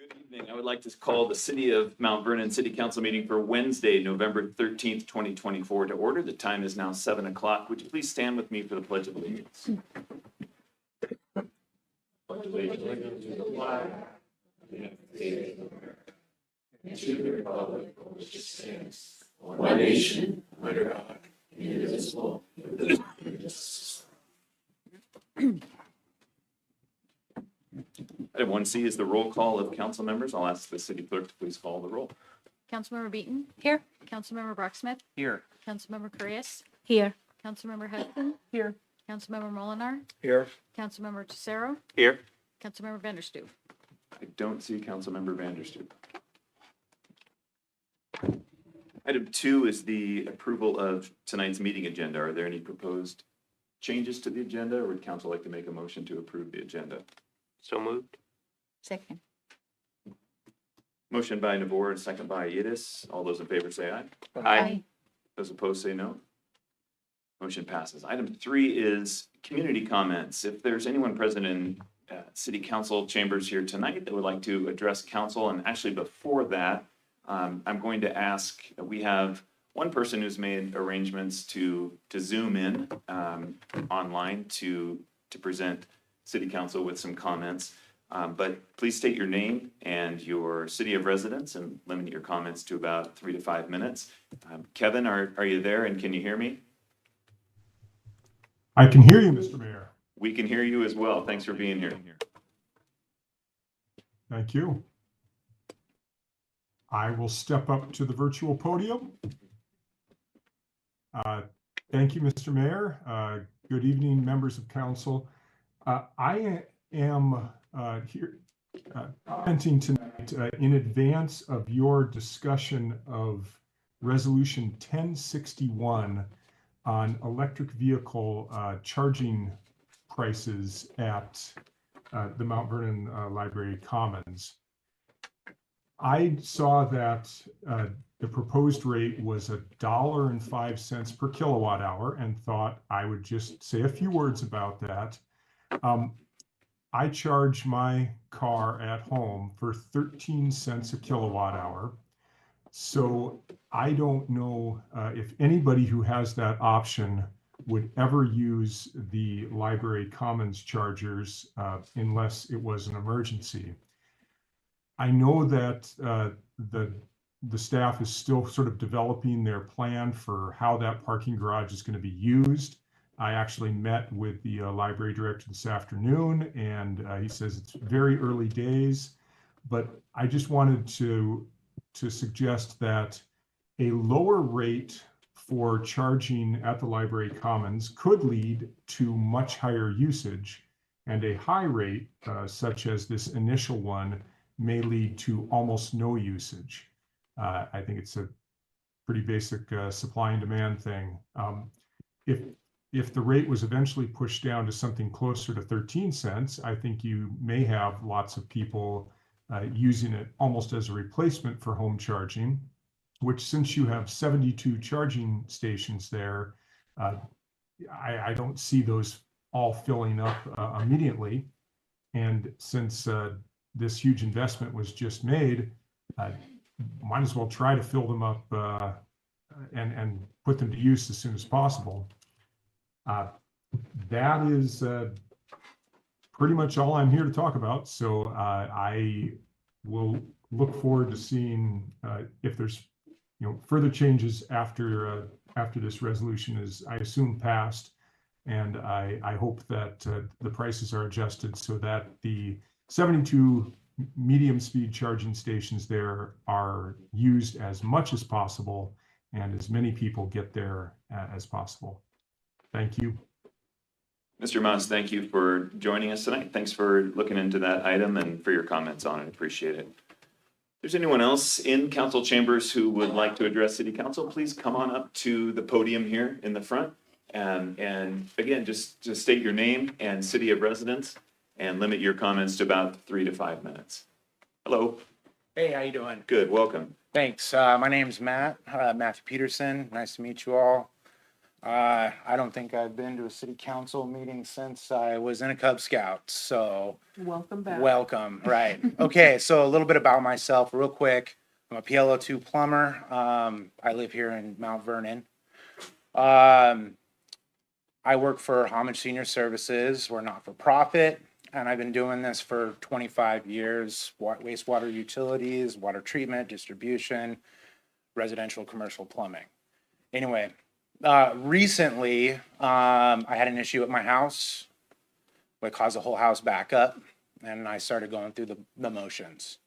Good evening. I would like to call the City of Mount Vernon City Council meeting for Wednesday, November 13th, 2024 to order. The time is now 7 o'clock. Would you please stand with me for the Pledge of Allegiance? Pledge allegiance to the flag of the United States of America and to the republic for which it stands, one nation, under God, indivisible, with liberty and justice. Item 1C is the roll call of council members. I'll ask the city clerk to please call the roll. Councilmember Beaton? Here. Councilmember Brocksmith? Here. Councilmember Correas? Here. Councilmember Hudson? Here. Councilmember Molinar? Here. Councilmember Tesoro? Here. Councilmember Vanderstoep? I don't see Councilmember Vanderstoep. Item 2 is the approval of tonight's meeting agenda. Are there any proposed changes to the agenda, or would council like to make a motion to approve the agenda? So moved. Second. Motion by Nabor and second by Yidis. All those in favor say aye. Aye. Those opposed say no. Motion passes. Item 3 is community comments. If there's anyone present in city council chambers here tonight that would like to address council, and actually before that, I'm going to ask, we have one person who's made arrangements to Zoom in online to present city council with some comments. But please state your name and your city of residence and limit your comments to about 3 to 5 minutes. Kevin, are you there and can you hear me? I can hear you, Mr. Mayor. We can hear you as well. Thanks for being here. Thank you. I will step up to the virtual podium. Thank you, Mr. Mayor. Good evening, members of council. I am here commenting tonight in advance of your discussion of Resolution 1061 on electric vehicle charging prices at the Mount Vernon Library Commons. I saw that the proposed rate was $1.05 per kilowatt hour and thought I would just say a few words about that. I charge my car at home for 13 cents a kilowatt hour. So I don't know if anybody who has that option would ever use the library commons chargers unless it was an emergency. I know that the staff is still sort of developing their plan for how that parking garage is going to be used. I actually met with the library director this afternoon, and he says it's very early days, but I just wanted to suggest that a lower rate for charging at the library commons could lead to much higher usage, and a high rate, such as this initial one, may lead to almost no usage. I think it's a pretty basic supply and demand thing. If the rate was eventually pushed down to something closer to 13 cents, I think you may have lots of people using it almost as a replacement for home charging, which, since you have 72 charging stations there, I don't see those all filling up immediately. And since this huge investment was just made, might as well try to fill them up and put them to use as soon as possible. That is pretty much all I'm here to talk about. So I will look forward to seeing if there's further changes after this resolution is, I assume, passed. And I hope that the prices are adjusted so that the 72 medium speed charging stations there are used as much as possible and as many people get there as possible. Thank you. Mr. Moss, thank you for joining us tonight. Thanks for looking into that item and for your comments on it. Appreciate it. If there's anyone else in council chambers who would like to address city council, please come on up to the podium here in the front. And again, just state your name and city of residence and limit your comments to about 3 to 5 minutes. Hello. Hey, how you doing? Good, welcome. Thanks. My name's Matt, Matthew Peterson. Nice to meet you all. I don't think I've been to a city council meeting since I was in a Cub Scout, so Welcome back. welcome, right. Okay, so a little bit about myself real quick. I'm a PLO2 plumber. I live here in Mount Vernon. I work for Homage Senior Services. We're not for profit, and I've been doing this for 25 years. Wastewater utilities, water treatment, distribution, residential, commercial plumbing. Anyway, recently, I had an issue at my house that caused the whole house back up, and I started going through the motions.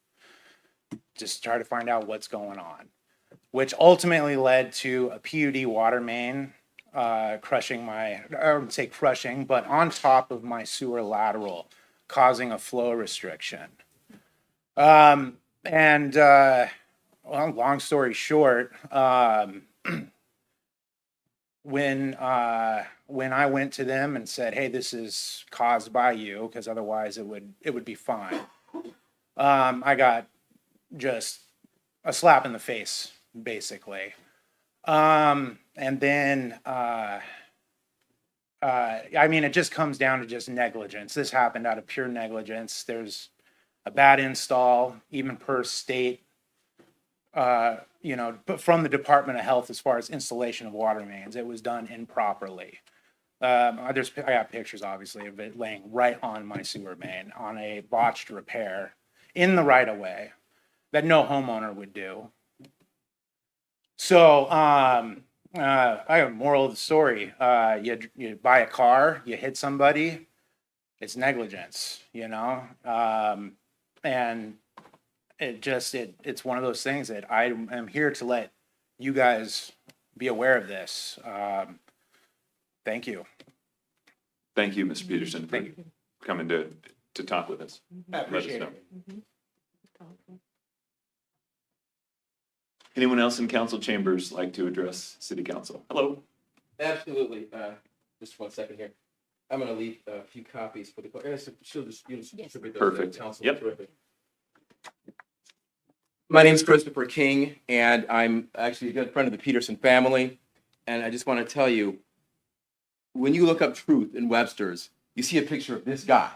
Just try to find out what's going on, which ultimately led to a PUD water main crushing I wouldn't say crushing, but on top of my sewer lateral, causing a flow restriction. Well, long story short, when I went to them and said, "Hey, this is caused by you," because otherwise it would be fine. I got just a slap in the face, basically. And then, I mean, it just comes down to just negligence. This happened out of pure negligence. There's a bad install, even per state, but from the Department of Health as far as installation of water mains. It was done improperly. I got pictures, obviously, of it laying right on my sewer main on a botched repair in the right of way that no homeowner would do. So, I have a moral of the story. You buy a car, you hit somebody, it's negligence, and it's one of those things that I am here to let you guys be aware of this. Thank you. Thank you, Mr. Peterson, for Thank you. coming to talk with us. I appreciate know. it. Anyone else in council chambers like to address city council? Hello. Absolutely. Just 1 second here. I'm going to leave a few copies for the clerk. She'll just distribute those to the Perfect. council. Yep. Terrific. My name is Christopher King, and I'm actually a good friend of the Peterson family. And I just want to tell you, when you look up truth in Webster's, you see a picture of this guy.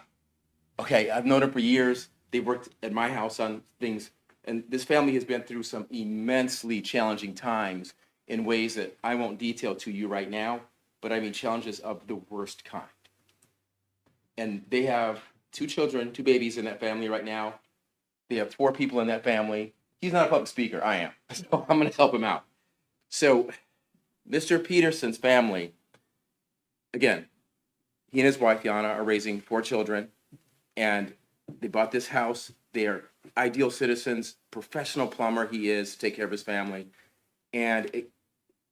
Okay, I've known him for years. They worked at my house on things. And this family has been through some immensely challenging times in ways that I won't detail to you right now, but I mean challenges of the worst kind. And they have 2 children, 2 babies in that family right now. They have 4 people in that family. He's not a public speaker, I am. So I'm going to help him out. So Mr. Peterson's family, again, he and his wife, Yana, are raising 4 children, and they bought this house. They are ideal citizens, professional plumber he is to take care of his family. And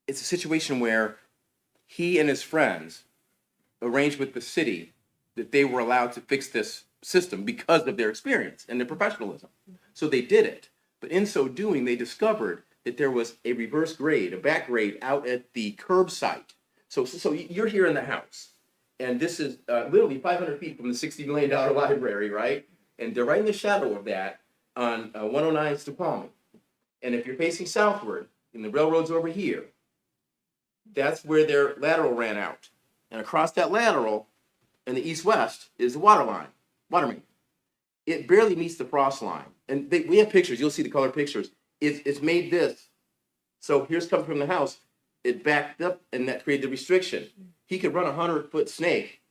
it's a situation where he and his friends arranged with the city that they were allowed to fix this system because of their experience and their professionalism. So they did it. But in so doing, they discovered that there was a reverse grade, a back grade out at the curb site. So you're here in the house, and this is literally 500 feet from the $60 million library, right? And they're right in the shadow of that on 109 Stupalmi. And if you're facing southward, and the railroad's over here, that's where their lateral ran out. And across that lateral, in the east-west, is the water main. It barely meets the frost line. And we have pictures. You'll see the color pictures. It's made this. So here's coming from the house. It backed up, and that created the restriction. He could run a 100-foot snake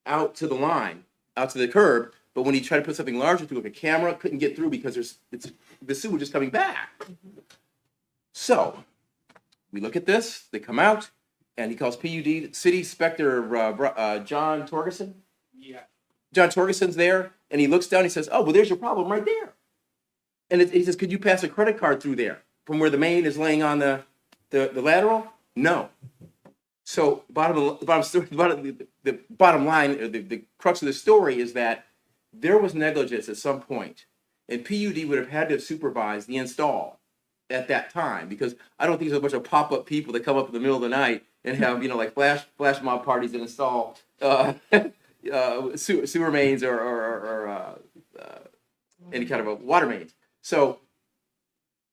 out to the line, out to the curb, but when he tried to put something larger through, like a camera, couldn't get through because the sewage is coming back. So we look at this. They come out, and he calls PUD City Inspector John Torgerson. Yeah. John Torgerson's there, and he looks down. He says, "Oh, well, there's your problem right there." And he says, "Could you pass a credit card through there from where the main is laying on the lateral?" No. So the bottom line, or the crux of the story is that there was negligence at some point, and PUD would have had to supervise the install at that time, because I don't think there's a bunch of pop-up people that come up in the middle of the night and have, like flash mob parties that install sewer mains or any kind of a water mains. So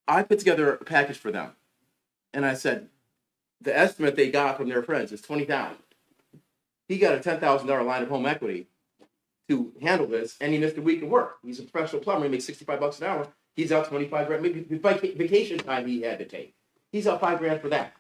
I put together a package for them, and I said, the estimate they got from their friends is $20,000. He got a $10,000 line of home equity to handle this, and he missed a week of work. He's a professional plumber. He makes $65 an hour. He's out 25 grand. Maybe vacation time he had to take. He's out $5 grand for that.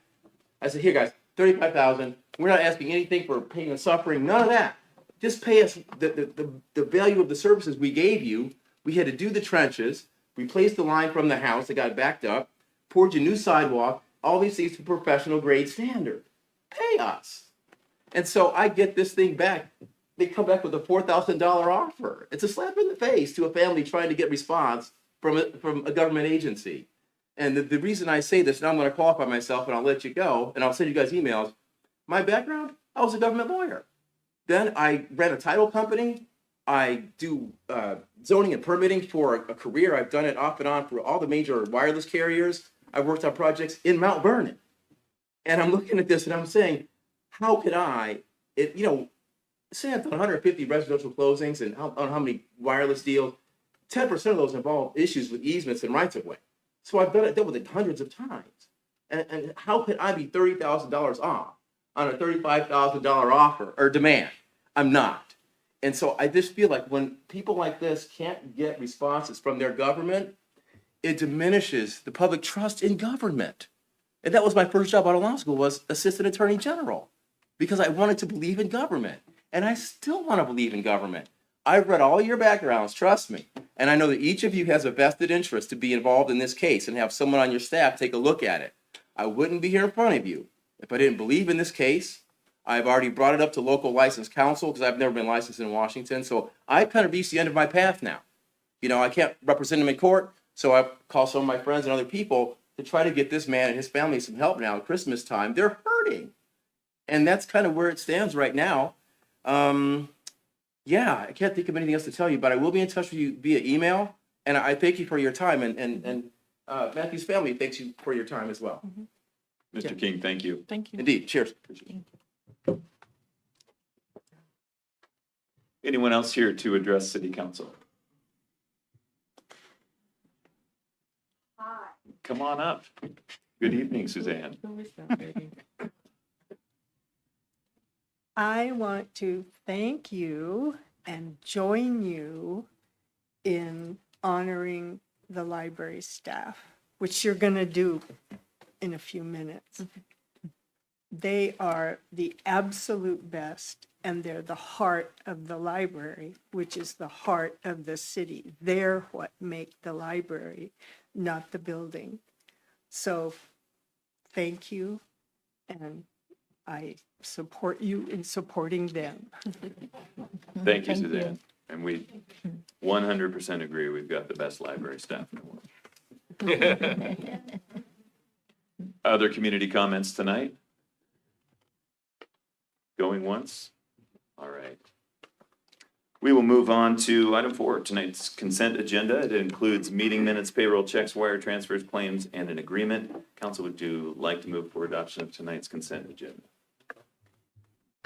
I said, here, guys, 35,000. We're not asking anything for pain and suffering. None of that. Just pay us the value of the services we gave you. We had to do the trenches, replace the line from the house that got backed up, poured you new sidewalk, all these things to professional grade standard. Pay us. And so I get this thing back. They come back with a $4,000 offer. It's a slap in the face to a family trying to get response from a government agency. And the reason I say this, and I'm going to qualify myself and I'll let you go, and I'll send you guys emails. My background, I was a government lawyer. Then I ran a title company. I do zoning and permitting for a career. I've done it off and on for all the major wireless carriers. I've worked on projects in Mount Vernon. And I'm looking at this and I'm saying, how could say I've done 150 residential closings and on how many wireless deals, 10% of those involve issues with easements and rights of way. So I've dealt with it hundreds of times. And how could I be $30,000 off on a $35,000 offer or demand? I'm not. And so I just feel like when people like this can't get responses from their government, it diminishes the public trust in government. And that was my first job out of law school, was assistant attorney general, because I wanted to believe in government. And I still want to believe in government. I've read all your backgrounds, trust me. And I know that each of you has a vested interest to be involved in this case and have someone on your staff take a look at it. I wouldn't be here in front of you if I didn't believe in this case. I've already brought it up to local licensed counsel because I've never been licensed in Washington. So I've kind of reached the end of my path now. I can't represent him in court. So I've called some of my friends and other people to try to get this man and his family some help now at Christmas time. They're hurting. And that's kind of where it stands right now. I can't think of anything else to tell you, but I will be in touch with you via email. And I thank you for your time. And Matthew's family thanks you for your time as well. Mr. King, thank you. Thank you. Indeed. Cheers. Anyone else here to address City Council? Hi. Come on up. Good evening, Suzanne. Who is that lady? I want to thank you and join you in honoring the library staff, which you're going to do in a few minutes. They are the absolute best, and they're the heart of the library, which is the heart of the city. They're what make the library, not the building. So thank you, and I support you in supporting them. Thank you, Suzanne. And we 100% agree. We've got the best library staff in the world. Other community comments tonight? Going once? All right. We will move on to item 4, tonight's consent agenda. It includes meeting minutes, payroll checks, wire transfers, claims, and an agreement. Council, would you like to move for adoption of tonight's consent agenda?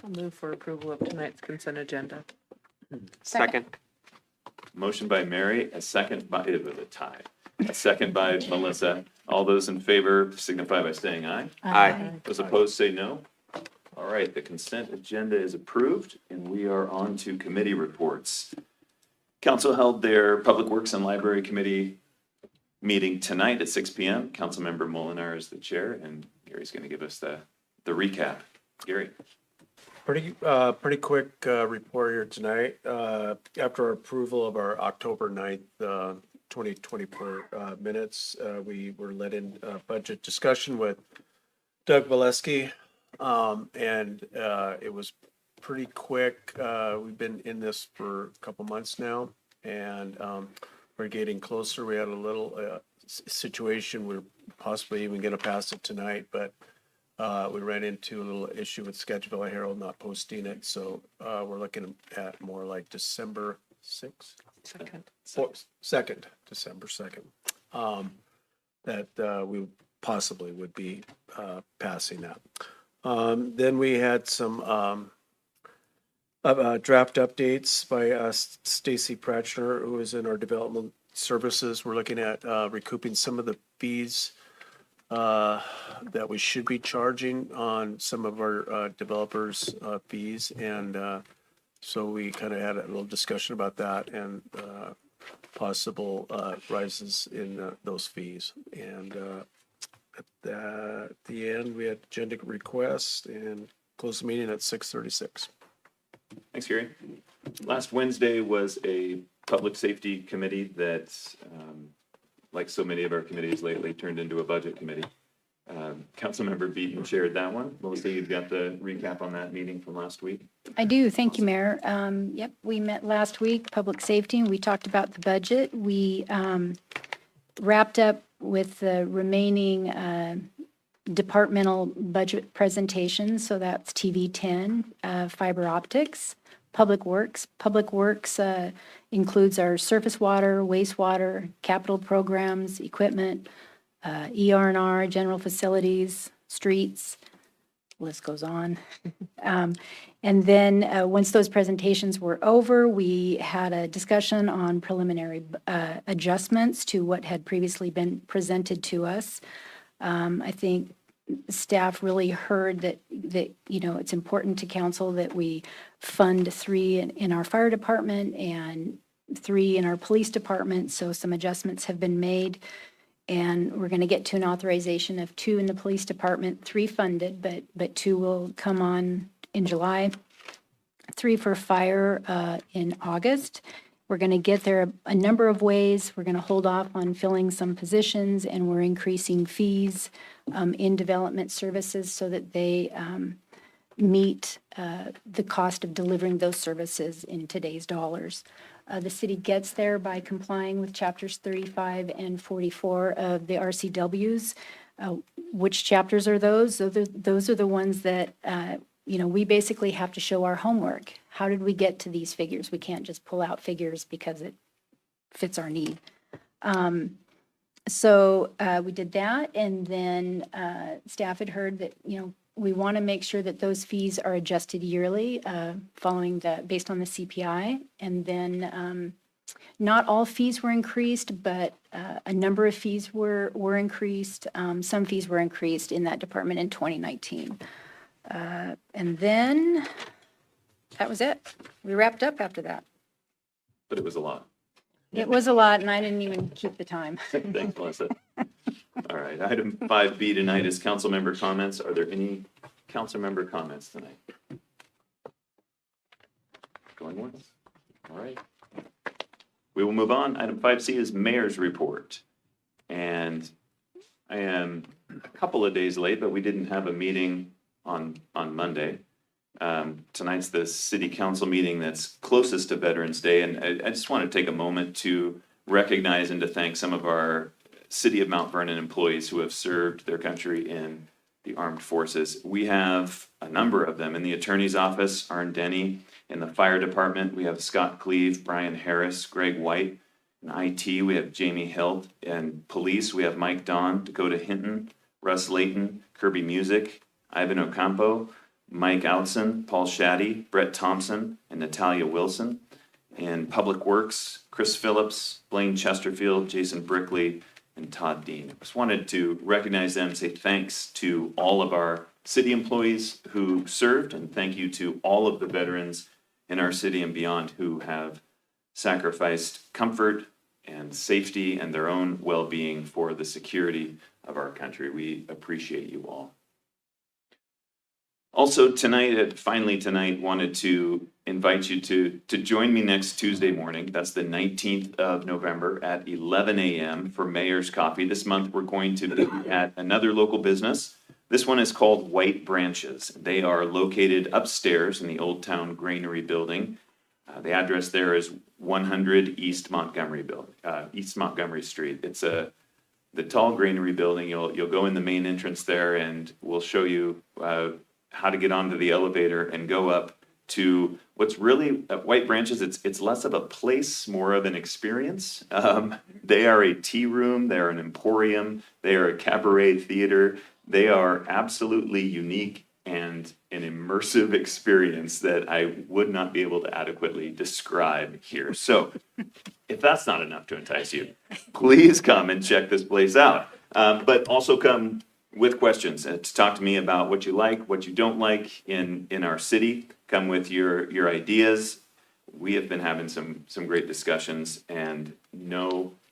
I'll move for approval of tonight's consent agenda. Second. Motion by Mary, a second by, it was a tie. A second by Melissa. All those in favor signify by saying aye. Aye. Those opposed say no. All right, the consent agenda is approved, and we are on to committee reports. Council held their Public Works and Library Committee meeting tonight at 6 p.m. Councilmember Molinar is the chair, and Gary's going to give us the recap. Gary. Pretty quick report here tonight. After approval of our October 9th, 2024 minutes, we were led in budget discussion with Doug Valesky, and it was pretty quick. We've been in this for a couple months now, and we're getting closer. We had a little situation. We're possibly even going to pass it tonight, but we ran into a little issue with Sketchville Herald not posting it, so we're looking at more like December 6th? Second. December 2nd, that we possibly would be passing that. Then we had some draft updates by Stacy Pratchner, who is in our development services. We're looking at recouping some of the fees that we should be charging on some of our developers' fees. And so we kind of had a little discussion about that and possible rises in those fees. And at the end, we had agenda request and close the meeting at 6:36. Thanks, Gary. Last Wednesday was a public safety committee that, like so many of our committees lately, turned into a budget committee. Councilmember Beaton chaired that one. Melissa, you've got the recap on that meeting from last week. I do. Thank you, Mayor. Yep, we met last week, Public Safety, and we talked about the budget. We wrapped up with the remaining departmental budget presentations. So that's TV 10, fiber optics, Public Works. Public Works includes our surface water, wastewater, capital programs, equipment, ER&R, general facilities, streets, list goes on. And then once those presentations were over, we had a discussion on preliminary adjustments to what had previously been presented to us. I think staff really heard that it's important to council that we fund 3 in our fire department and 3 in our police department. So some adjustments have been made. And we're going to get to an authorization of 2 in the police department, 3 funded, but 2 will come on in July, 3 for fire in August. We're going to get there a number of ways. We're going to hold off on filling some positions, and we're increasing fees in development services so that they meet the cost of delivering those services in today's dollars. The city gets there by complying with chapters 35 and 44 of the RCWs. Which chapters are those? Those are the ones that, we basically have to show our homework. How did we get to these figures? We can't just pull out figures because it fits our need. So we did that, and then staff had heard that, we want to make sure that those fees are adjusted yearly, based on the CPI. And then not all fees were increased, but a number of fees were increased. Some fees were increased in that department in 2019. And then that was it. We wrapped up after that. But it was a lot. It was a lot, and I didn't even keep the time. Thanks, Melissa. All right, item 5B tonight is council member comments. Are there any council member comments tonight? Going once? All right. We will move on. Item 5C is mayor's report. And I am a couple of days late, but we didn't have a meeting on Monday. Tonight's the city council meeting that's closest to Veterans Day. And I just want to take a moment to recognize and to thank some of our City of Mount Vernon employees who have served their country in the armed forces. We have a number of them in the attorney's office, Arn Denny. In the fire department, we have Scott Cleve, Brian Harris, Greg White. In IT, we have Jamie Hilt. And police, we have Mike Don, Dakota Hinton, Russ Layton, Kirby Music, Ivan Ocampo, Mike Outson, Paul Shaddy, Brett Thompson, and Natalia Wilson. In Public Works, Chris Phillips, Blaine Chesterfield, Jason Brickley, and Todd Dean. I just wanted to recognize them, say thanks to all of our city employees who served, and thank you to all of the veterans in our city and beyond who have sacrificed comfort and safety and their own well-being for the security of our country. We appreciate you all. Also finally tonight, wanted to invite you to join me next Tuesday morning. That's the 19th of November at 11 a.m. for Mayor's Coffee. This month, we're going to be at another local business. This one is called White Branches. They are located upstairs in the Old Town Granary Building. The address there is 100 East Montgomery Street. It's the tall Granary Building. You'll go in the main entrance there, and we'll show you how to get onto the elevator and go up to what's really at White Branches. It's less of a place, more of an experience. They are a tea room, they're an emporium, they are a cabaret theater. They are absolutely unique and an immersive experience that I would not be able to adequately describe here. So if that's not enough to entice you, please come and check this place out. But also come with questions to talk to me about what you like, what you don't like in our city. Come with your ideas. We have been having some great discussions, and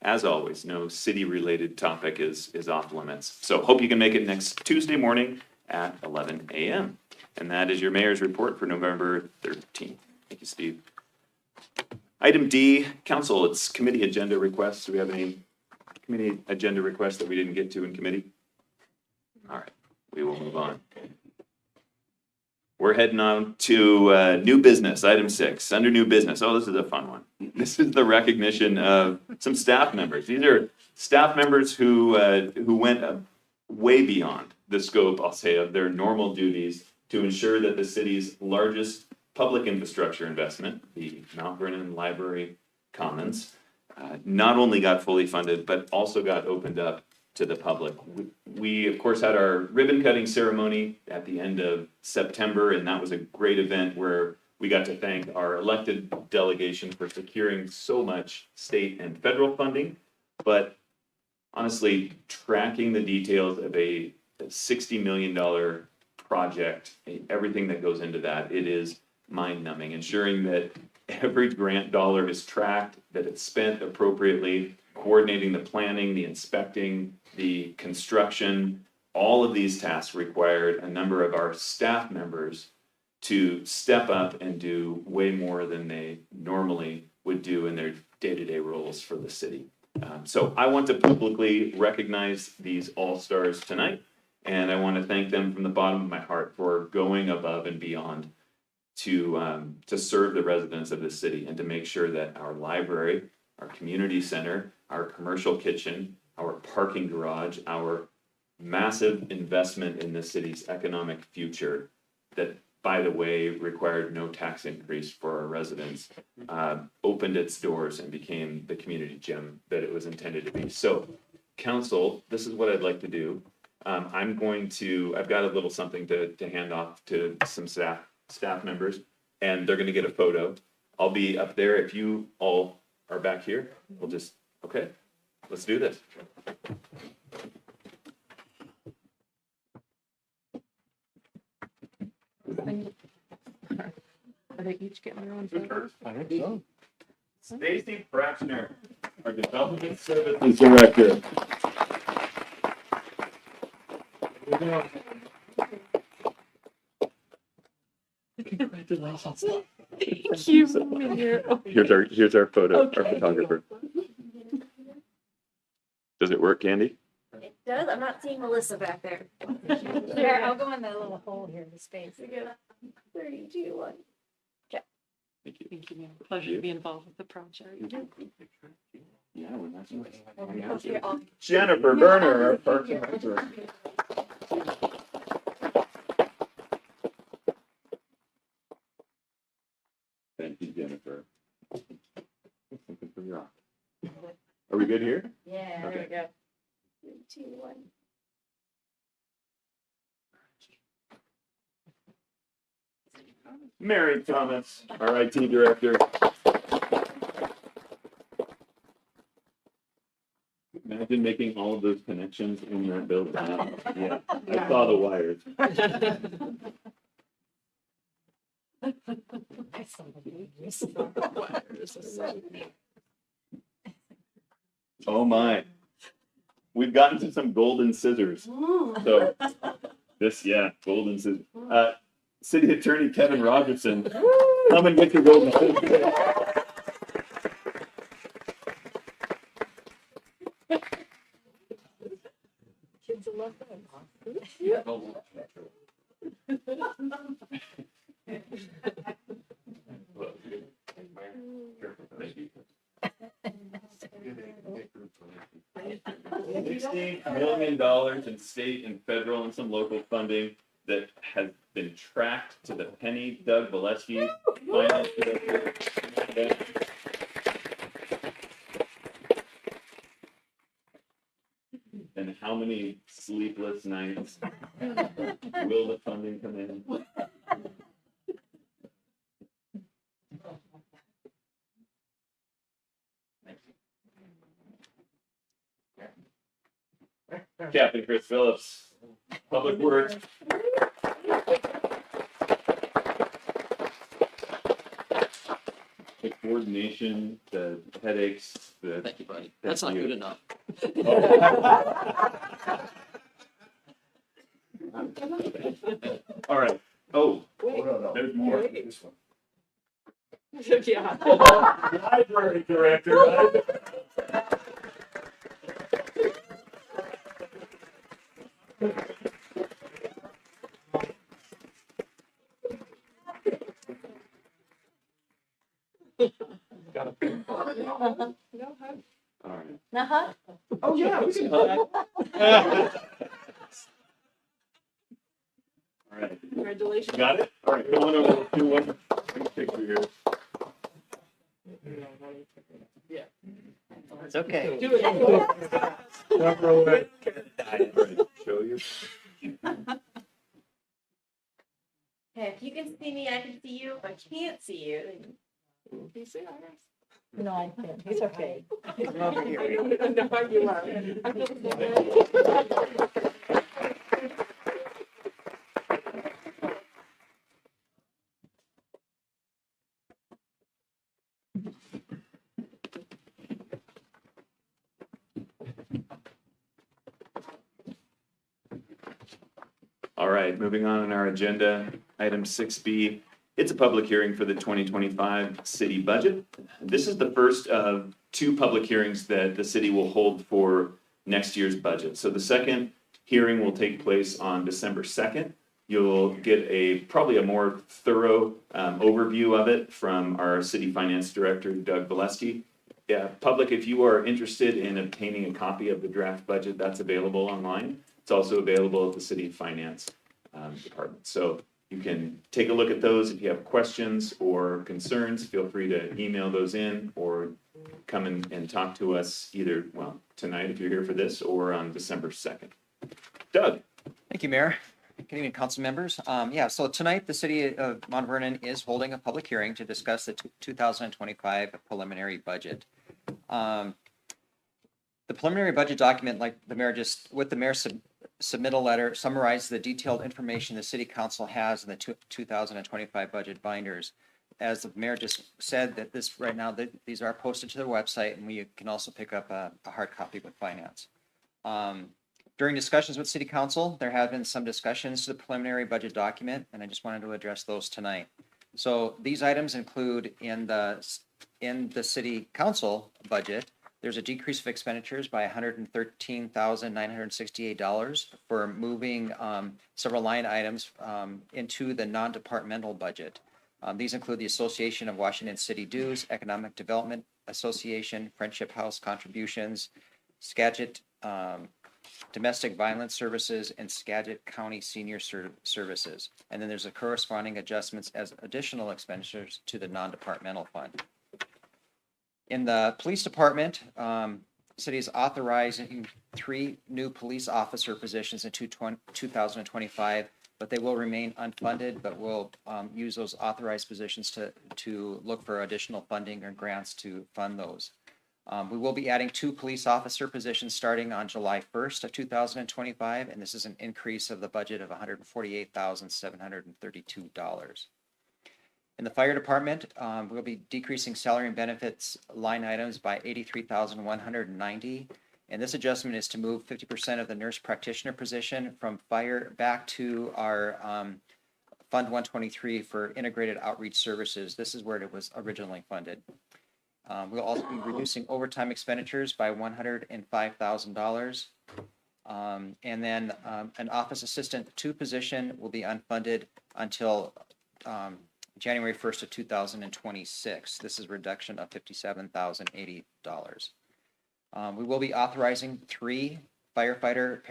as always, no city-related topic is off limits. So hope you can make it next Tuesday morning at 11 a.m. And that is your mayor's report for November 13th. Thank you, Steve. Item D, council, it's committee agenda requests. Do we have any committee agenda requests that we didn't get to in committee? All right, we will move on. We're heading on to new business, item 6, under new business. Oh, this is a fun one. This is the recognition of some staff members. These are staff members who went way beyond the scope, I'll say, of their normal duties to ensure that the city's largest public infrastructure investment, the Mount Vernon Library Commons, not only got fully funded, but also got opened up to the public. We, of course, had our ribbon cutting ceremony at the end of September, and that was a great event where we got to thank our elected delegation for securing so much state and federal funding. But honestly, tracking the details of a $60 million project, everything that goes into that, it is mind-numbing. Ensuring that every grant dollar is tracked, that it's spent appropriately, coordinating the planning, the inspecting, the construction, all of these tasks required a number of our staff members to step up and do way more than they normally would do in their day-to-day roles for the city. So I want to publicly recognize these all-stars tonight, and I want to thank them from the bottom of my heart for going above and beyond to serve the residents of the city and to make sure that our library, our community center, our commercial kitchen, our parking garage, our massive investment in the city's economic future that, by the way, required no tax increase for our residents, opened its doors and became the community gym that it was intended to be. So, council, this is what I'd like to do. I've got a little something to hand off to some staff members, and they're gonna get a photo. I'll be up there. If you all are back here, okay, let's do this. Are they each getting their own photos? I think so. Stacy Frachner, our Development Services Director. Congratulations. Thank you, Mayor. Here's our photo, our Okay. photographer. Does it work, Candy? It does. I'm not seeing Melissa back there. There, I'll go in that little hole here in the space. 3, 2, 1. Thank you. Thank you, Mayor. Pleasure to be involved with the project. Yeah, well, that's nice. Jennifer Berner, our Parks and Rec Director. Thank you, Jennifer. Something for your office. Are we good here? Yeah, Okay. there we go. 3, 2, 1. Mary Thomas, our IT Director. Imagine making all of those connections in that building. Yeah, I saw the wires. Oh my. We've gotten to some golden scissors. So golden scissors. City Attorney Kevin Rogerson, come and get your golden scissors. Kids love that. $16 million in state and federal and some local funding that has been tracked to the penny. Doug Valesky, Finance Director. And how many sleepless nights will the funding come in? Captain Chris Phillips, Public Works. The coordination, the headaches, the. Thank you, buddy. That's not good enough. All right. Oh, no. there's more. This one. Yeah. Library director. All right. Uh-huh. Oh, yeah, we can hug. All right. Congratulations. Got it? All right, come on over, do one picture here. It's okay. Do it. Cover away. All right, show you. Okay, if you can see me, I can see you. If I can't see you, then Can you say Iris? no, I can't. He's okay. No, you are. All right, moving on in our agenda, item 6B. It's a public hearing for the 2025 city budget. This is the first of two public hearings that the city will hold for next year's budget. So the second hearing will take place on December 2nd. You'll get probably a more thorough overview of it from our city finance director, Doug Valesky. Yeah, public, if you are interested in obtaining a copy of the draft budget, that's available online. It's also available at the city finance department. So you can take a look at those. If you have questions or concerns, feel free to email those in or come in and talk to us either, well, tonight if you're here for this or on December 2nd. Doug. Thank you, Mayor. Good evening, council members. So tonight, the city of Mount Vernon is holding a public hearing to discuss the 2025 preliminary budget. The preliminary budget document, like the mayor with the mayor's submittal letter, summarizes the detailed information the city council has in the 2025 budget binders. As the mayor just said, that this right now, these are posted to their website, and we can also pick up a hard copy with finance. During discussions with city council, there have been some discussions to the preliminary budget document, and I just wanted to address those tonight. So these items include in the city council budget, there's a decrease of expenditures by $113,968 for moving several line items into the non-departmental budget. These include the Association of Washington City Dues, Economic Development Association, Friendship House contributions, Skagit Domestic Violence Services, and Skagit County Senior Services. And then there's a corresponding adjustments as additional expenditures to the non-departmental fund. In the police department, city is authorizing 3 new police officer positions in 2025, but they will remain unfunded, but we'll use those authorized positions to look for additional funding or grants to fund those. We will be adding 2 police officer positions starting on July 1st of 2025, and this is an increase of the budget of $148,732. In the fire department, we'll be decreasing salary and benefits line items by $83,190. And this adjustment is to move 50% of the nurse practitioner position from fire back to our Fund 123 for integrated outreach services. This is where it was originally funded. We'll also be reducing overtime expenditures by $105,000. And then an office assistant 2 position will be unfunded until January 1st of 2026. This is a reduction of $57,080. We will be authorizing 3 firefighter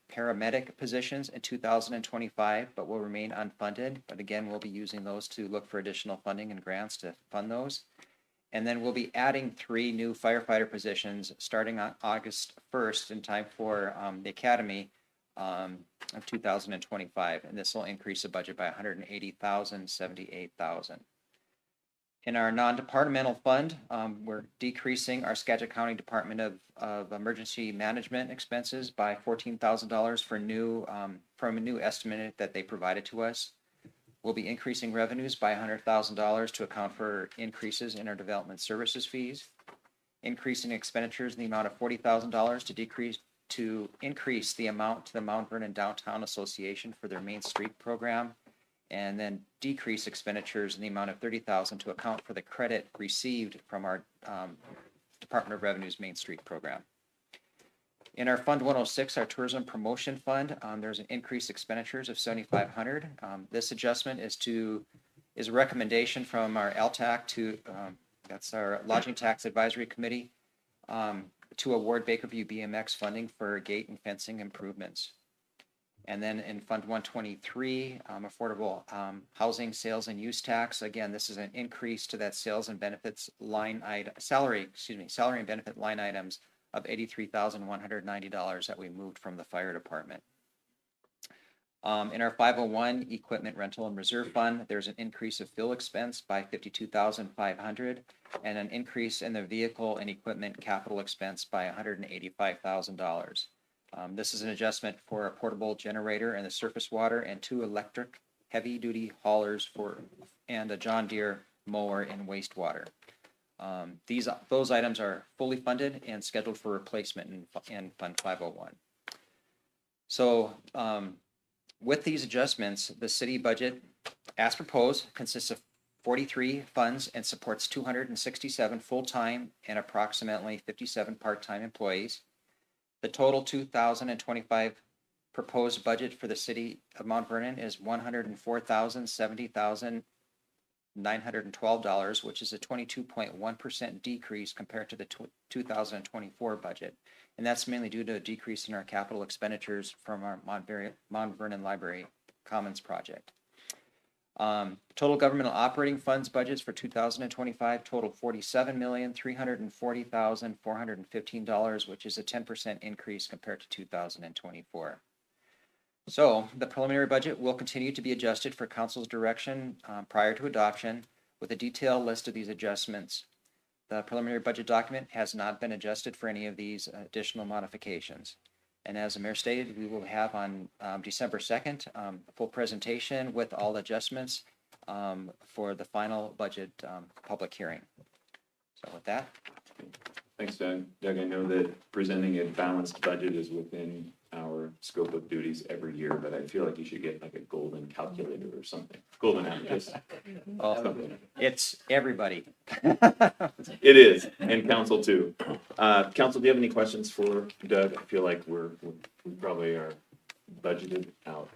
paramedic positions in 2025, but will remain unfunded. But again, we'll be using those to look for additional funding and grants to fund those. And then we'll be adding 3 new firefighter positions starting on August 1st in time for the academy of 2025, and this will increase the budget by $180,078. In our non-departmental fund, we're decreasing our Skagit County Department of Emergency Management expenses by $14,000 from a new estimate that they provided to us. We'll be increasing revenues by $100,000 to account for increases in our development services fees, increasing expenditures in the amount of $40,000 to increase the amount to the Mount Vernon Downtown Association for their Main Street program, and then decrease expenditures in the amount of $30,000 to account for the credit received from our Department of Revenue's Main Street program. In our Fund 106, our Tourism Promotion Fund, there's an increased expenditures of $7,500. This adjustment is a recommendation from our LTAC that's our Lodging Tax Advisory Committee, to award Bakerview BMX funding for gate and fencing improvements. And then in Fund 123, Affordable Housing Sales and Use Tax, again, this is an increase to that sales and benefits salary and benefit line items of $83,190 that we moved from the fire department. In our 501 Equipment Rental and Reserve Fund, there's an increase of fuel expense by $52,500 and an increase in the vehicle and equipment capital expense by $185,000. This is an adjustment for a portable generator and the surface water and 2 electric heavy-duty haulers and a John Deere mower and wastewater. Those items are fully funded and scheduled for replacement in Fund 501. So with these adjustments, the city budget, as proposed, consists of 43 funds and supports 267 full-time and approximately 57 part-time employees. The total 2025 proposed budget for the city of Mount Vernon is $104,070,912, which is a 22.1% decrease compared to the 2024 budget. And that's mainly due to a decrease in our capital expenditures from our Mount Vernon Library Commons project. Total governmental operating funds budgets for 2025 total $47,340,415, which is a 10% increase compared to 2024. So the preliminary budget will continue to be adjusted for council's direction prior to adoption with a detailed list of these adjustments. The preliminary budget document has not been adjusted for any of these additional modifications. And as the mayor stated, we will have on December 2nd a full presentation with all adjustments for the final budget public hearing. So with that. Thanks, Doug. Doug, I know that presenting a balanced budget is within our scope of duties every year, but I feel like you should get like a golden calculator or something. Golden abacus. It's everybody. It is, and council too. Council, do you have any questions for Doug? I feel like we probably are budgeted out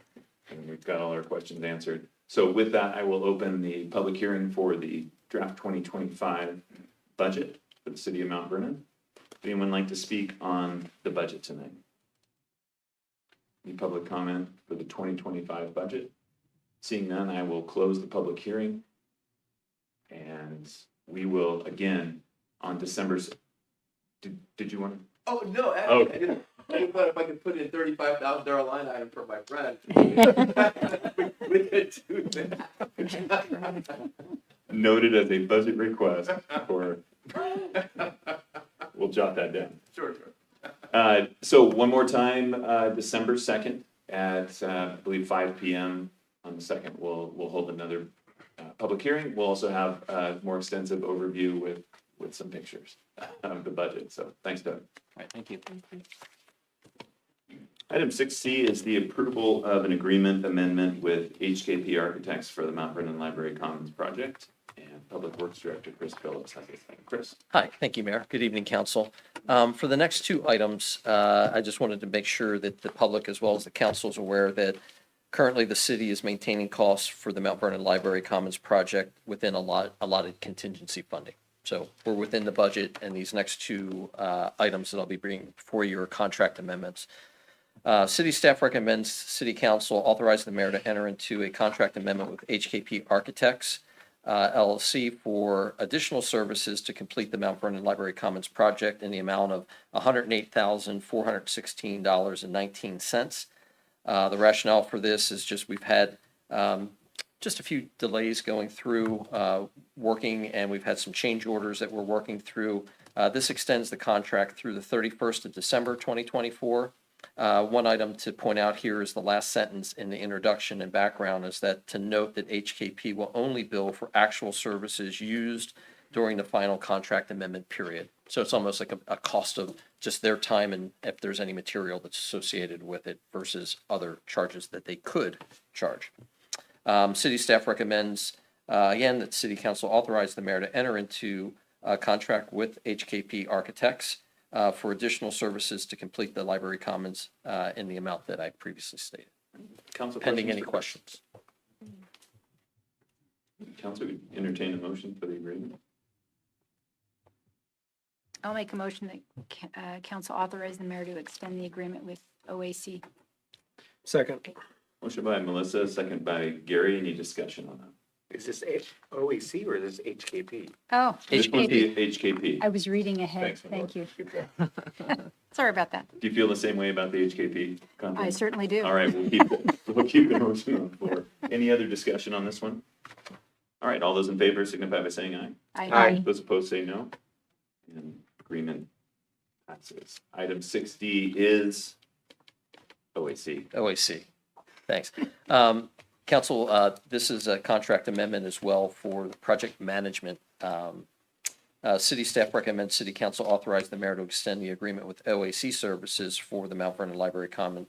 and we've got all our questions answered. So with that, I will open the public hearing for the draft 2025 budget for the city of Mount Vernon. Would anyone like to speak on the budget tonight? Any public comment for the 2025 budget? Seeing none, I will close the public hearing. And we will, again, on December, did you want to? Oh, no, Okay. I thought if I could put in $35,000 line item for my friend, we could do that. Noted as a budget request for, we'll jot that down. Sure. So one more time, December 2nd at, I believe 5 p.m. on the 2nd, we'll hold another public hearing. We'll also have a more extensive overview with some pictures of the budget. So thanks, Doug. All right, thank you. Item 6C is the approval of an agreement amendment with HKP Architects for the Mount Vernon Library Commons project. And Public Works Director Chris Phillips has his thing. Chris. Hi, thank you, Mayor. Good evening, Council. For the next 2 items, I just wanted to make sure that the public as well as the council is aware that currently the city is maintaining costs for the Mount Vernon Library Commons project within allotted contingency funding. So we're within the budget, and these next 2 items that I'll be bringing before you are contract amendments. City staff recommends City Council authorize the mayor to enter into a contract amendment with HKP Architects LLC for additional services to complete the Mount Vernon Library Commons project in the amount of $108,416.19. The rationale for this is just we've had just a few delays going through, working, and we've had some change orders that we're working through. This extends the contract through the 31st of December, 2024. One item to point out here is the last sentence in the introduction and background is that to note that HKP will only bill for actual services used during the final contract amendment period. So it's almost like a cost of just their time and if there's any material that's associated with it versus other charges that they could charge. City staff recommends, again, that City Council authorize the mayor to enter into a contract with HKP Architects for additional services to complete the library commons in the amount that I previously stated. Council Pending any for- questions. Council would entertain a motion for the agreement. I'll make a motion that council authorize the mayor to extend the agreement with OAC. Second. Motion by Melissa, second by Gary. Any discussion on that? Is this OAC or is this HKP? Oh, This would HKP. be HKP. I was reading ahead. Thanks, Thank you. Good job. Sorry about that. Do you feel the same way about the HKP contract? I certainly do. All right, we'll keep the motion on the floor. Any other discussion on this one? All right, all those in favor signify by saying aye. Aye. Those opposed say no. And agreement passes. Item 6D is OAC. OAC. Thanks. Council, this is a contract amendment as well for the project management. City staff recommends City Council authorize the mayor to extend the agreement with OAC Services for the Mount Vernon Library Common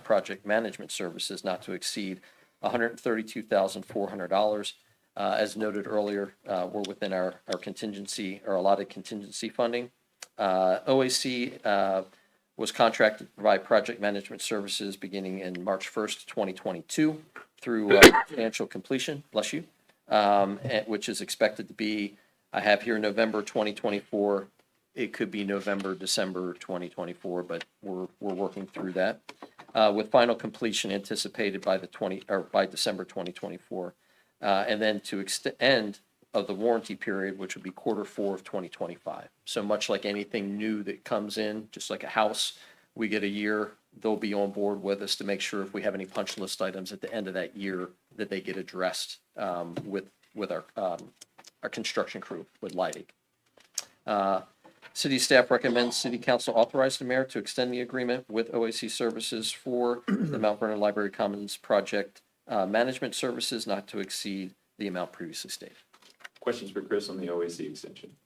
project management services not to exceed $132,400. As noted earlier, we're within our contingency, our allotted contingency funding. OAC was contracted to provide project management services beginning in March 1st, 2022 through substantial completion, bless you, which is expected to be, I have here November 2024. It could be November, December 2024, but we're working through that. With final completion anticipated by by December 2024. And then to end of the warranty period, which would be Q4 of 2025. So much like anything new that comes in, just like a house, we get a year, they'll be on board with us to make sure if we have any punch list items at the end of that year, that they get addressed with our construction crew, with lighting. City staff recommends City Council authorize the mayor to extend the agreement with OAC Services for the Mount Vernon Library Commons project management services not to exceed the amount previously stated. Questions for Chris on the OAC extension?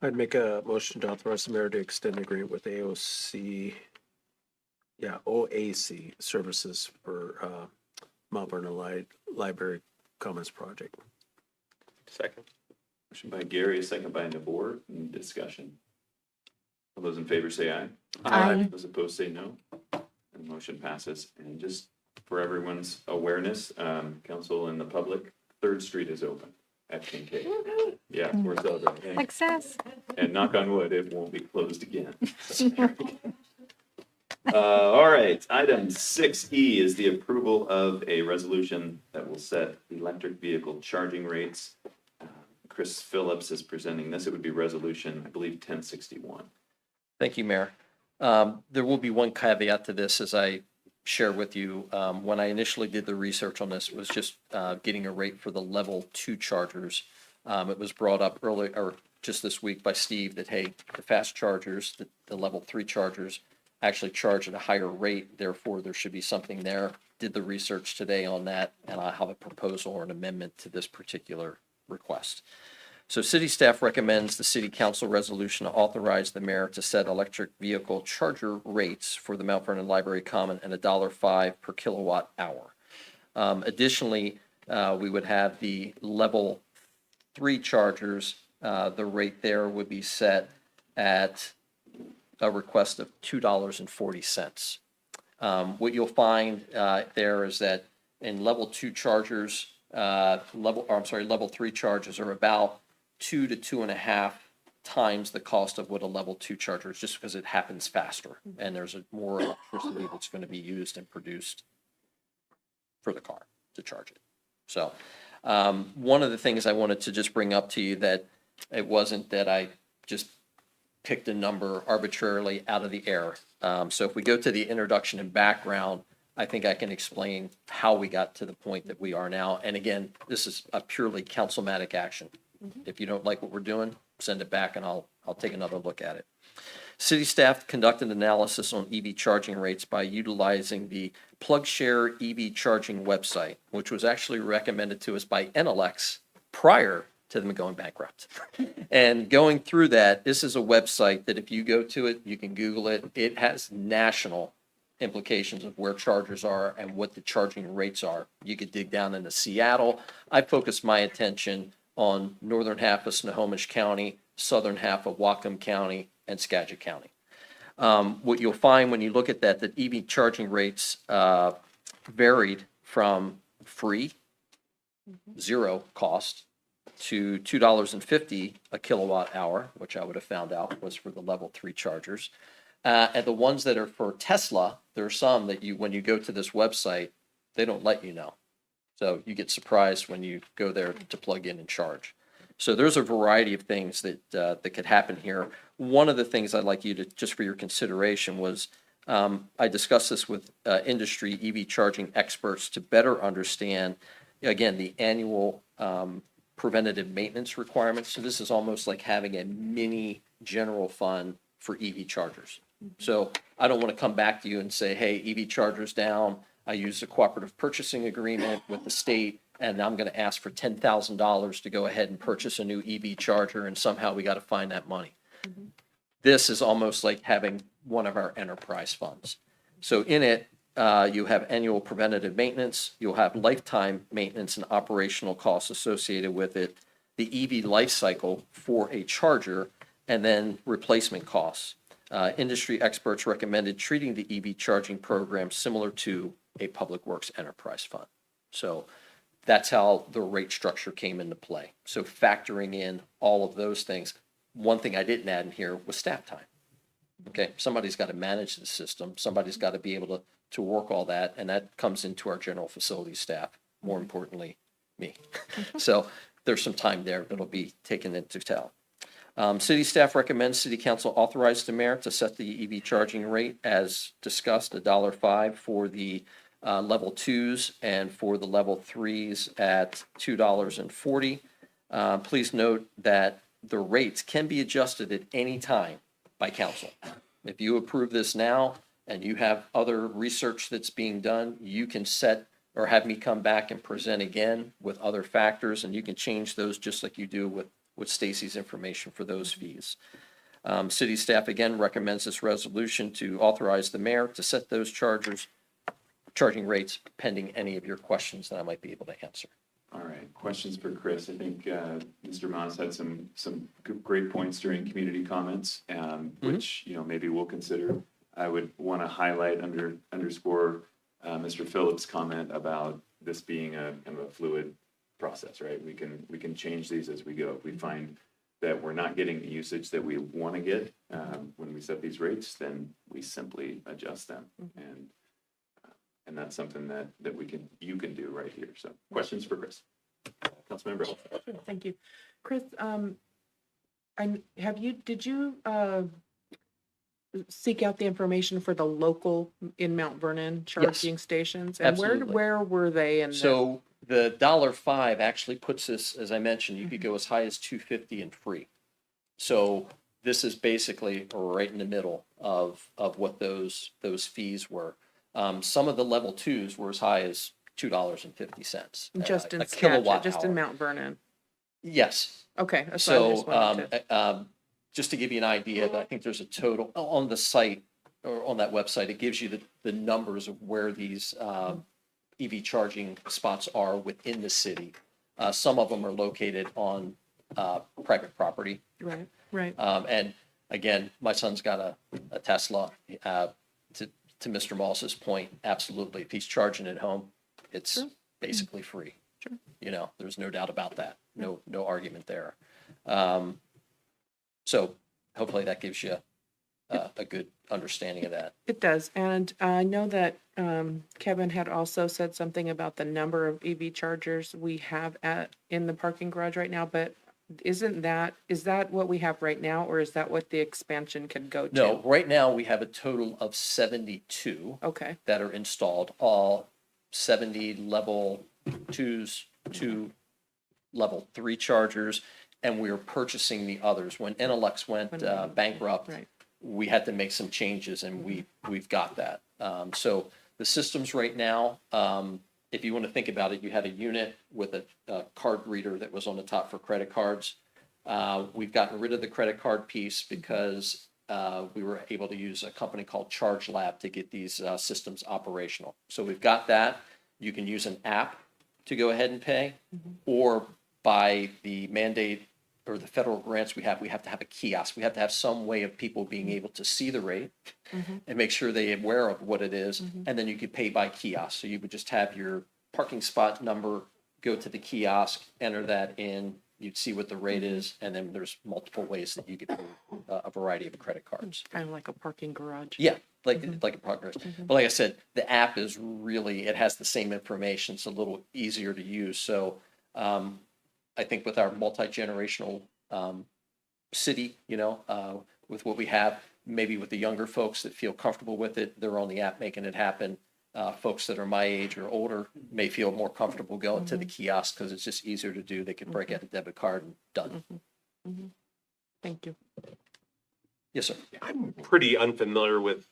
I'd make a motion to authorize the mayor to extend the agreement with OAC Services for Mount Vernon Library Commons project. Second. Motion by Gary, a second by Nabor. Any discussion? All those in favor say aye. Aye. Those opposed say no. And the motion passes. And just for everyone's awareness, council and the public, 3rd Street is open at Kincaid. Yeah, we're celebrating. Success. And knock on wood, it won't be closed again. All right, item 6E is the approval of a resolution that will set electric vehicle charging rates. Chris Phillips is presenting this. It would be resolution, I believe, 1061. Thank you, Mayor. There will be one caveat to this as I share with you. When I initially did the research on this, it was just getting a rate for the level 2 chargers. It was brought up earlier, or just this week by Steve, that, hey, the fast chargers, the level 3 chargers actually charge at a higher rate. Therefore, there should be something there. Did the research today on that, and I have a proposal or an amendment to this particular request. So city staff recommends the city council resolution to authorize the mayor to set electric vehicle charger rates for the Mount Vernon Library Common at $1.05 per kilowatt hour. Additionally, we would have the level 3 chargers. The rate there would be set at a request of $2.40. What you'll find there is that in level 2 chargers, level 3 chargers are about 2 to 2.5 times the cost of what a level 2 charger is, just because it happens faster and there's more electricity that's going to be used and produced for the car to charge it. So one of the things I wanted to just bring up to you, that it wasn't that I just picked a number arbitrarily out of the air. So if we go to the introduction and background, I think I can explain how we got to the point that we are now. And again, this is a purely councilmatic action. If you don't like what we're doing, send it back and I'll take another look at it. City staff conducted analysis on EV charging rates by utilizing the PlugShare EV charging website, which was actually recommended to us by NLX prior to them going bankrupt. And going through that, this is a website that if you go to it, you can Google it. It has national implications of where chargers are and what the charging rates are. You could dig down into Seattle. I focused my attention on northern half of Snohomish County, southern half of Whatcom County, and Skagit County. What you'll find when you look at that EV charging rates varied from free, zero cost, to $2.50 a kilowatt hour, which I would have found out was for the level 3 chargers. And the ones that are for Tesla, there are some that when you go to this website, they don't let you know. So you get surprised when you go there to plug in and charge. So there's a variety of things that could happen here. One of the things I'd like you to, just for your consideration, was I discussed this with industry EV charging experts to better understand, again, the annual preventative maintenance requirements. So this is almost like having a mini general fund for EV chargers. So I don't want to come back to you and say, hey, EV chargers down. I used a cooperative purchasing agreement with the state, and I'm going to ask for $10,000 to go ahead and purchase a new EV charger, and somehow we got to find that money. This is almost like having one of our enterprise funds. So in it, you have annual preventative maintenance, you'll have lifetime maintenance and operational costs associated with it, the EV life cycle for a charger, and then replacement costs. Industry experts recommended treating the EV charging program similar to a public works enterprise fund. So that's how the rate structure came into play. So factoring in all of those things, one thing I didn't add in here was staff time. Okay, somebody's got to manage the system. Somebody's got to be able to work all that, and that comes into our general facilities staff, more importantly, me. So there's some time there that'll be taken into account. City staff recommends City Council authorize the mayor to set the EV charging rate as discussed, $1.05 for the level 2s and for the level 3s at $2.40. Please note that the rates can be adjusted at any time by council. If you approve this now and you have other research that's being done, you can set or have me come back and present again with other factors, and you can change those just like you do with Stacy's information for those fees. City staff again recommends this resolution to authorize the mayor to set those charging rates pending any of your questions that I might be able to answer. All right, questions for Chris. I think Mr. Moss had some great points during community comments, which maybe we'll consider. I would want to highlight underscore Mr. Phillips' comment about this being a kind of a fluid process, right? We can change these as we go. If we find that we're not getting the usage that we want to get when we set these rates, then we simply adjust them. And that's something that you can do right here. So questions for Chris? Councilmember Hill. Thank you. Chris, did you seek out the information for the local in Mount Vernon charging stations? And Absolutely. where were they? So the $1.05 actually puts this, as I mentioned, you could go as high as $2.50 and free. So this is basically right in the middle of what those fees were. Some of the level 2s were as high as $2.50. Just in a kilowatt just hour. in Mount Vernon. Yes. Okay. That's what I just wanted to- Just to give you an idea, I think there's a total on the site or on that website. It gives you the numbers of where these EV charging spots are within the city. Some of them are located on private property. Right. And again, my son's got a Tesla. To Mr. Moss's point, absolutely. If he's charging at home, it's basically free. Sure. There's no doubt about that. No argument there. So hopefully that gives you a good understanding of that. It does. And I know that Kevin had also said something about the number of EV chargers we have in the parking garage right now, but is that what we have right now, or is that what the expansion could go to? No, right now we have a total of 72 Okay, that are installed, all 70 level 2s, 2 level 3 chargers, and we are purchasing the others. When Enelux went bankrupt, right. we had to make some changes, and we've got that. So the systems right now, if you want to think about it, you had a unit with a card reader that was on the top for credit cards. We've gotten rid of the credit card piece because we were able to use a company called Charge Lab to get these systems operational. So we've got that. You can use an app to go ahead and pay, or by the mandate or the federal grants we have to have a kiosk. We have to have some way of people being able to see the rate and make sure they're aware of what it is. And then you could pay by kiosk. So you would just have your parking spot number, go to the kiosk, enter that in, you'd see what the rate is, and then there's multiple ways that you could pay a variety of credit cards. Kind of like a parking garage. Yeah, like a progress. But like I said, the app is really, it has the same information. It's a little easier to use. So I think with our multi-generational city, with what we have, maybe with the younger folks that feel comfortable with it, they're on the app making it happen. Folks that are my age or older may feel more comfortable going to the kiosk because it's just easier to do. They can break out a debit card and done. Thank you. Yes, sir. I'm pretty unfamiliar with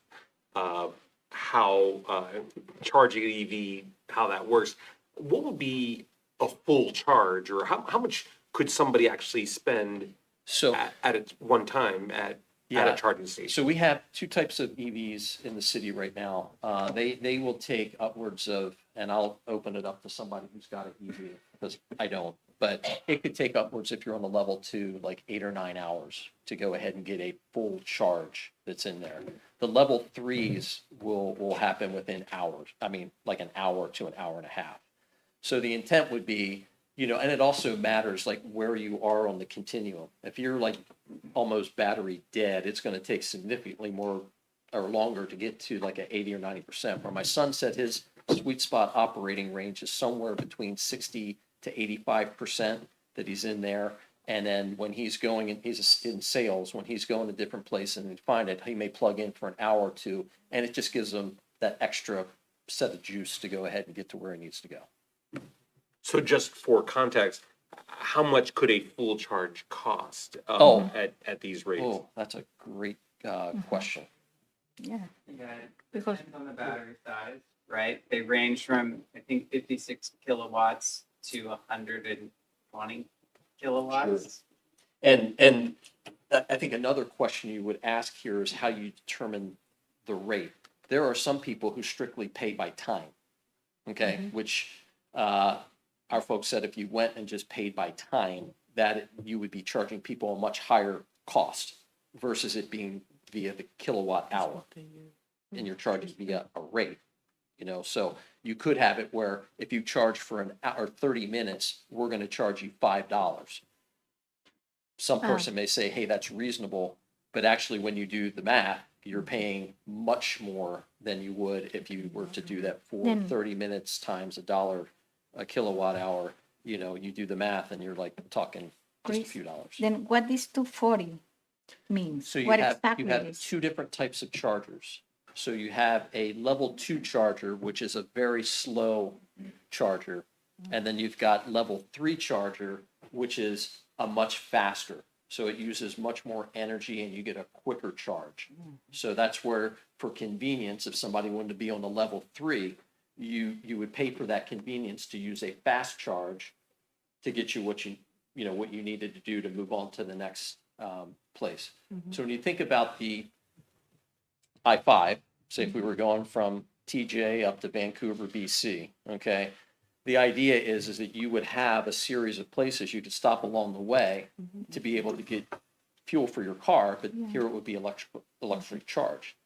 how charging an EV, how that works. What would be a full charge, or how much could somebody actually spend So at one time at a charging station? So we have two types of EVs in the city right now. They will take upwards of, and I'll open it up to somebody who's got an EV because I don't, but it could take upwards, if you're on the level 2, like 8 or 9 hours to go ahead and get a full charge that's in there. The level 3s will happen within hours. I mean, like an hour to an hour and a half. So the intent would be, and it also matters like where you are on the continuum. If you're like almost battery dead, it's going to take significantly more or longer to get to like an 80 or 90%. Where my son said his sweet spot operating range is somewhere between 60 to 85% that he's in there. And then when he's going and he's in sales, when he's going to different places and find it, he may plug in for an hour or two, and it just gives him that extra set of juice to go ahead and get to where he needs to go. So just for context, how much could a full charge cost at these rates? Oh, that's a great question. Yeah. Yeah, it Because- depends on the battery size, right? They range from, I think, 56 kilowatts to 120 kilowatts. And I think another question you would ask here is how you determine the rate. There are some people who strictly pay by time, okay, which our folks said if you went and just paid by time, that you would be charging people a much higher cost versus it being via the kilowatt hour, and you're charging via a rate. So you could have it where if you charge for an hour, 30 minutes, we're going to charge you $5. Some person may say, hey, that's reasonable, but actually when you do the math, you're paying much more than you would if you were to do that for 30 minutes times $1 a kilowatt hour. You do the math and you're like talking just a few dollars. Then what this 240 means? So you What have exactly is? two different types of chargers. So you have a level 2 charger, which is a very slow charger. And then you've got level 3 charger, which is a much faster. So it uses much more energy and you get a quicker charge. So that's where, for convenience, if somebody wanted to be on the level 3, you would pay for that convenience to use a fast charge to get you what you needed to do to move on to the next place. So when you think about the I-5, say if we were going from TJ up to Vancouver, BC, okay, the idea is that you would have a series of places you could stop along the way to be able to get fuel for your car, but here it would be electric charge.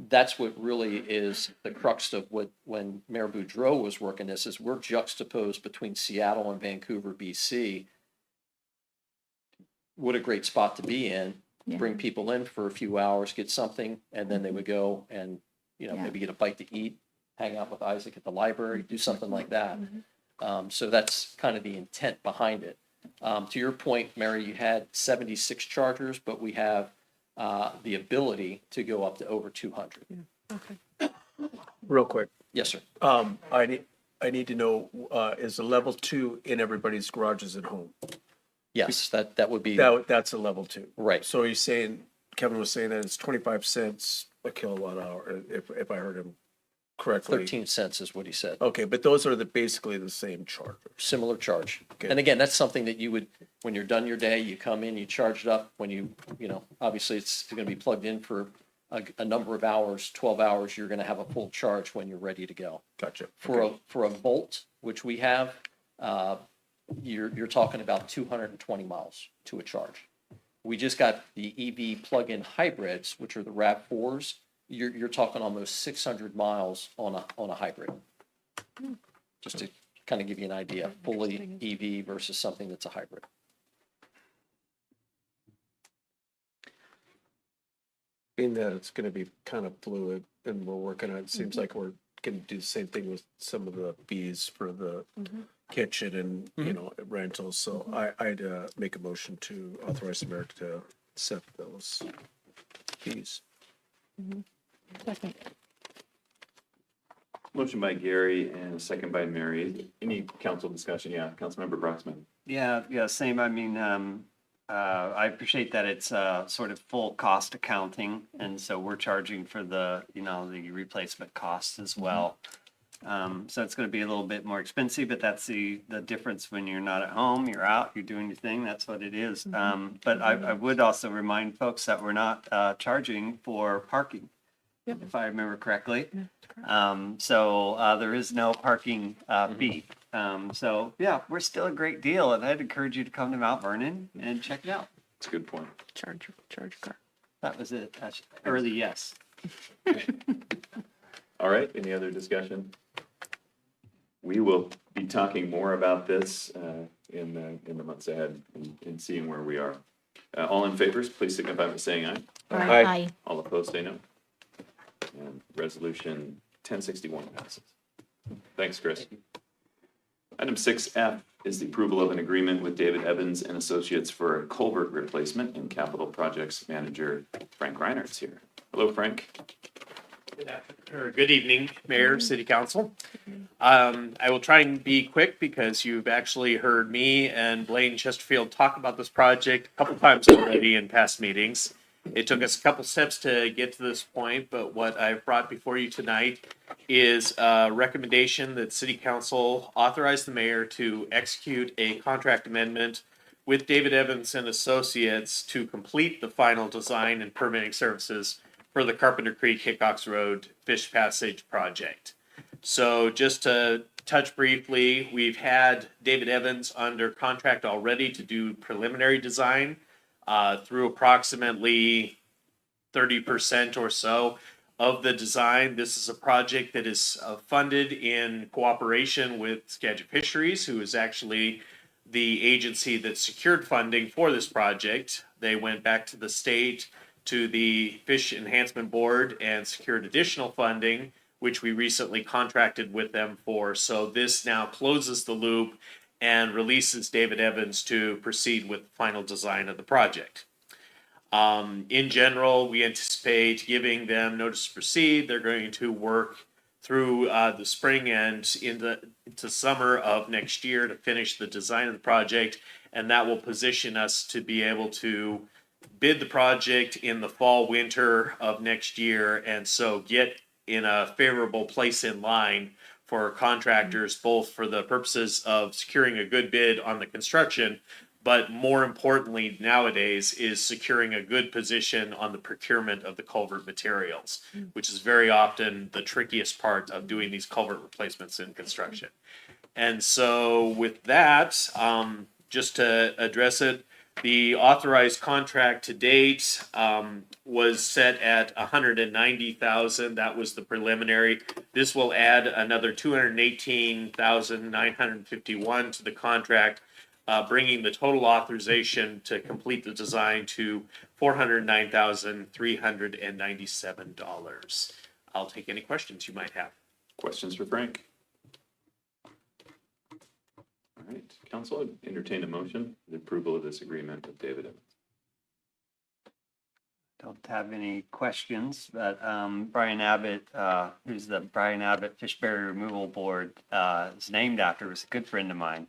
That's what really is the crux of when Mayor Boudreau was working this, is we're juxtaposed between Seattle and Vancouver, BC. What a great spot to be in. Bring people in for a few hours, get something, and then they would go and maybe get a bite to eat, hang out with Isaac at the library, do something like that. So that's kind of the intent behind it. To your point, Mary, you had 76 chargers, but we have the ability to go up to over 200. Okay. Real quick, Yes, sir. I need to know, is the level 2 in everybody's garages at home? Yes, that would be, That's a level 2. right. So he's saying, Kevin was saying that it's 25 cents a kilowatt hour, if I heard him correctly. 13 cents is what he said. Okay, but those are basically the same chargers. Similar charge. Okay. And again, that's something that you would, when you're done your day, you come in, you charge it up. When you know, obviously it's going to be plugged in for a number of hours, 12 hours, you're going to have a full charge when you're ready to go. Gotcha. For a Volt, which we have, you're talking about 220 miles to a charge. We just got the EV plug-in hybrids, which are the RAV4s. You're talking almost 600 miles on a hybrid. Just to kind of give you an idea, fully EV versus something that's a hybrid. Being that it's gonna be kind of fluid and we're working on, it seems like we're gonna do the same thing with some of the fees for the kitchen and, you know, rentals. So I'd make a motion to authorize the mayor to set those fees. Second. Motion by Gary and a second by Mary. Any council discussion? Yeah, Councilmember Broxman. Yeah, same. I mean, I appreciate that it's sort of full cost accounting, and so we're charging for the replacement costs as well. So it's going to be a little bit more expensive, but that's the difference when you're not at home, you're out, you're doing your thing. That's what it is. But I would also remind folks that we're not charging for parking, if I remember correctly. So there is no parking fee. So yeah, we're still a great deal, and I'd encourage you to come to Mount Vernon and check it out. That's a good point. Charge your car. That was it. That's early yes. All right, any other discussion? We will be talking more about this in the months ahead and seeing where we are. All in favor, please signify by saying aye. Aye. All opposed, say no. And resolution 1061 passes. Thanks, Chris. Item 6F is the approval of an agreement with David Evans and Associates for a culvert replacement, and Capital Projects Manager Frank Reinert's here. Hello, Frank. Good evening, Mayor, City Council. I will try and be quick because you've actually heard me and Blaine Chesterfield talk about this project a couple times already in past meetings. It took us a couple steps to get to this point, but what I've brought before you tonight is a recommendation that City Council authorize the mayor to execute a contract amendment with David Evans and Associates to complete the final design and permitting services for the Carpenter Creek Hickox Road Fish Passage project. So just to touch briefly, we've had David Evans under contract already to do preliminary design through approximately 30% or so of the design. This is a project that is funded in cooperation with Skagit Fisheries, who is actually the agency that secured funding for this project. They went back to the state, to the Fish Enhancement Board, and secured additional funding, which we recently contracted with them for. So this now closes the loop and releases David Evans to proceed with the final design of the project. In general, we anticipate giving them notice to proceed. They're going to work through the spring and into summer of next year to finish the design of the project, and that will position us to be able to bid the project in the fall, winter of next year, and so get in a favorable place in line for contractors, both for the purposes of securing a good bid on the construction, but more importantly nowadays is securing a good position on the procurement of the culvert materials, which is very often the trickiest part of doing these culvert replacements in construction. And so with that, just to address it, the authorized contract to date was set at $190,000. That was the preliminary. This will add another $218,951 to the contract, bringing the total authorization to complete the design to $409,397. I'll take any questions you might have. Questions for Frank? All right, council, I'd entertain a motion, for the approval of this agreement with David Evans. Don't have any questions, but Brian Abbott, who's the Brian Abbott Fishberry Removal Board, is named after, was a good friend of mine.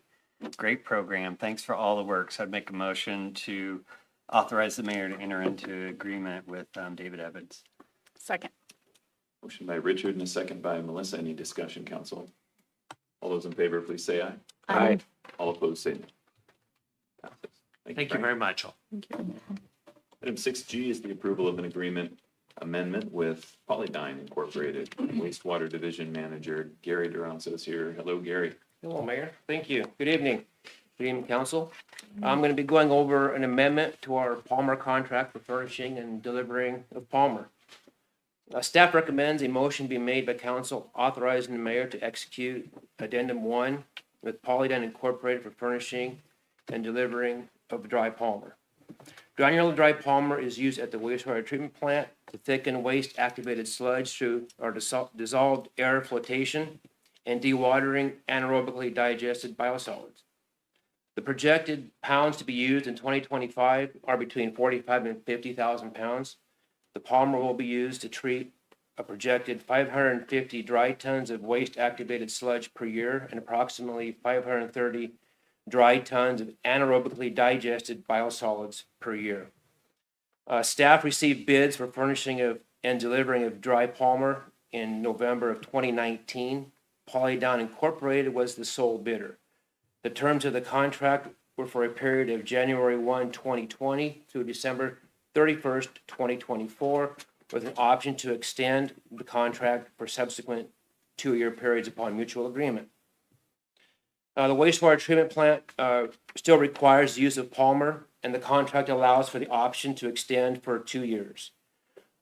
Great program. Thanks for all the work. So I'd make a motion to authorize the mayor to enter into agreement with David Evans. Second. Motion by Richard and a second by Melissa. Any discussion, council? All those in favor, please say aye. Aye. All opposed, say no. Passes. Thank you Brian. very much. Item 6G is the approval of an agreement amendment with Polydyne Incorporated. Wastewater Division Manager Gary Duranzo is here. Hello, Gary. Hello, Mayor. Thank you. Good evening. Good evening, Council. I'm going to be going over an amendment to our Palmer contract for furnishing and delivering of Palmer. Staff recommends a motion be made by Council authorizing the mayor to execute Addendum 1 with Polydyne Incorporated for furnishing and delivering of dry Palmer. Granular dry Palmer is used at the wastewater treatment plant to thicken waste activated sludge through our dissolved air flotation and dewatering anaerobically digested biosolids. The projected pounds to be used in 2025 are between 45 and 50,000 pounds. The Palmer will be used to treat a projected 550 dry tons of waste activated sludge per year and approximately 530 dry tons of anaerobically digested biosolids per year. Staff received bids for furnishing of and delivering of dry Palmer in November of 2019. Polydyne Incorporated was the sole bidder. The terms of the contract were for a period of January 1, 2020 through December 31st, 2024, with an option to extend the contract for subsequent 2-year periods upon mutual agreement. The wastewater treatment plant still requires the use of Palmer, and the contract allows for the option to extend for 2 years.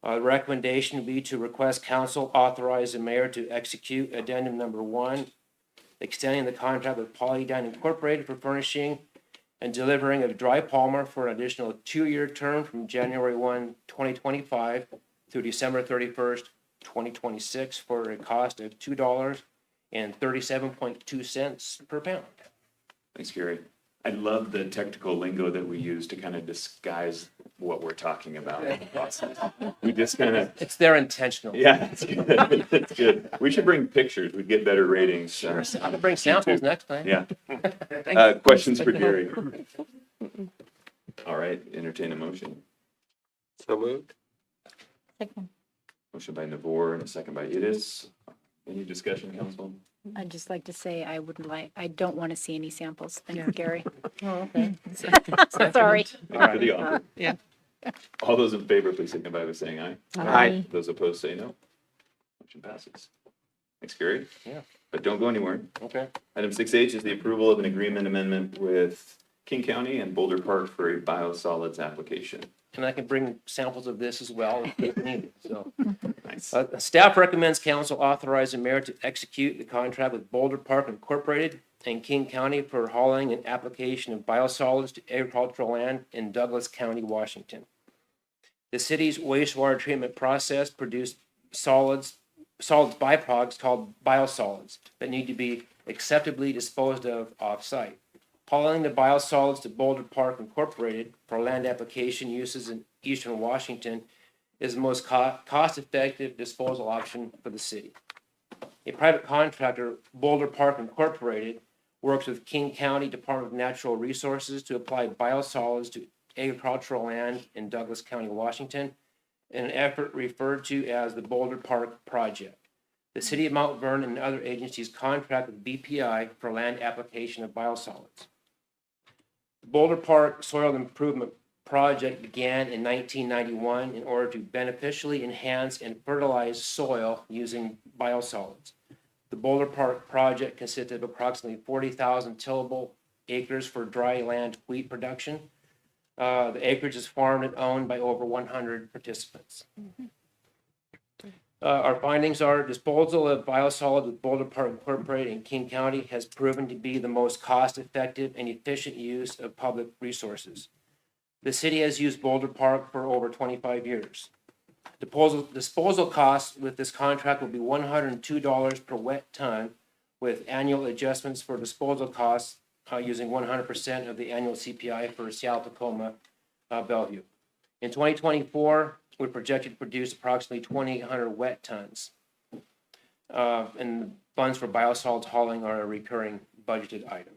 The recommendation would be to request council authorize the mayor to execute addendum number 1, extending the contract with Polydyne Incorporated for furnishing and delivering of dry Palmer for an additional 2-year term from January 1, 2025 through December 31st, 2026 for a cost of $2.37.2 per pound. Thanks, Gary. I love the technical lingo that we use to kind of disguise what we're talking about in the process. We just kind of... It's there intentional. Yeah, that's good. That's good. We should bring pictures. We'd get better ratings. Sure. I'll bring samples next time. Yeah. Questions for Gary? All right, entertain a motion. So moved. Second. Motion by Navor and a second by Edis. Any discussion, council? I'd just like to say I don't want to see any samples. Thank you, Gary. Oh, okay. Sorry. Thanks for the offer. Yeah. All those in favor, please signify by saying aye. Aye. Those opposed, say no. Motion passes. Thanks, Gary. Yeah. But don't go anywhere. Okay. Item 6H is the approval of an agreement amendment with King County and Boulder Park for a biosolids application. And I can bring samples of this as well if needed, so. Nice. Staff recommends council authorize the mayor to execute the contract with Boulder Park Incorporated and King County for hauling and application of biosolids to agricultural land in Douglas County, Washington. The city's wastewater treatment process produced solids byproducts called biosolids that need to be acceptably disposed of off-site. Hauling the biosolids to Boulder Park Incorporated for land application uses in eastern Washington is the most cost-effective disposal option for the city. A private contractor, Boulder Park Incorporated, works with King County Department of Natural Resources to apply biosolids to agricultural land in Douglas County, Washington, in an effort referred to as the Boulder Park Project. The city of Mount Vernon and other agencies contract with BPI for land application of biosolids. The Boulder Park Soil Improvement Project began in 1991 in order to beneficially enhance and fertilize soil using biosolids. The Boulder Park project consisted of approximately 40,000 tillable acres for dry land wheat production. The acreage is farmed and owned by over 100 participants. Our findings are disposal of biosolids with Boulder Park Incorporated in King County has proven to be the most cost-effective and efficient use of public resources. The city has used Boulder Park for over 25 years. Disposal costs with this contract will be $102 per wet ton, with annual adjustments for disposal costs using 100% of the annual CPI for Seattle, Tacoma, Bellevue. In 2024, we're projected to produce approximately 2,800 wet tons. And funds for biosolids hauling are a recurring budgeted item.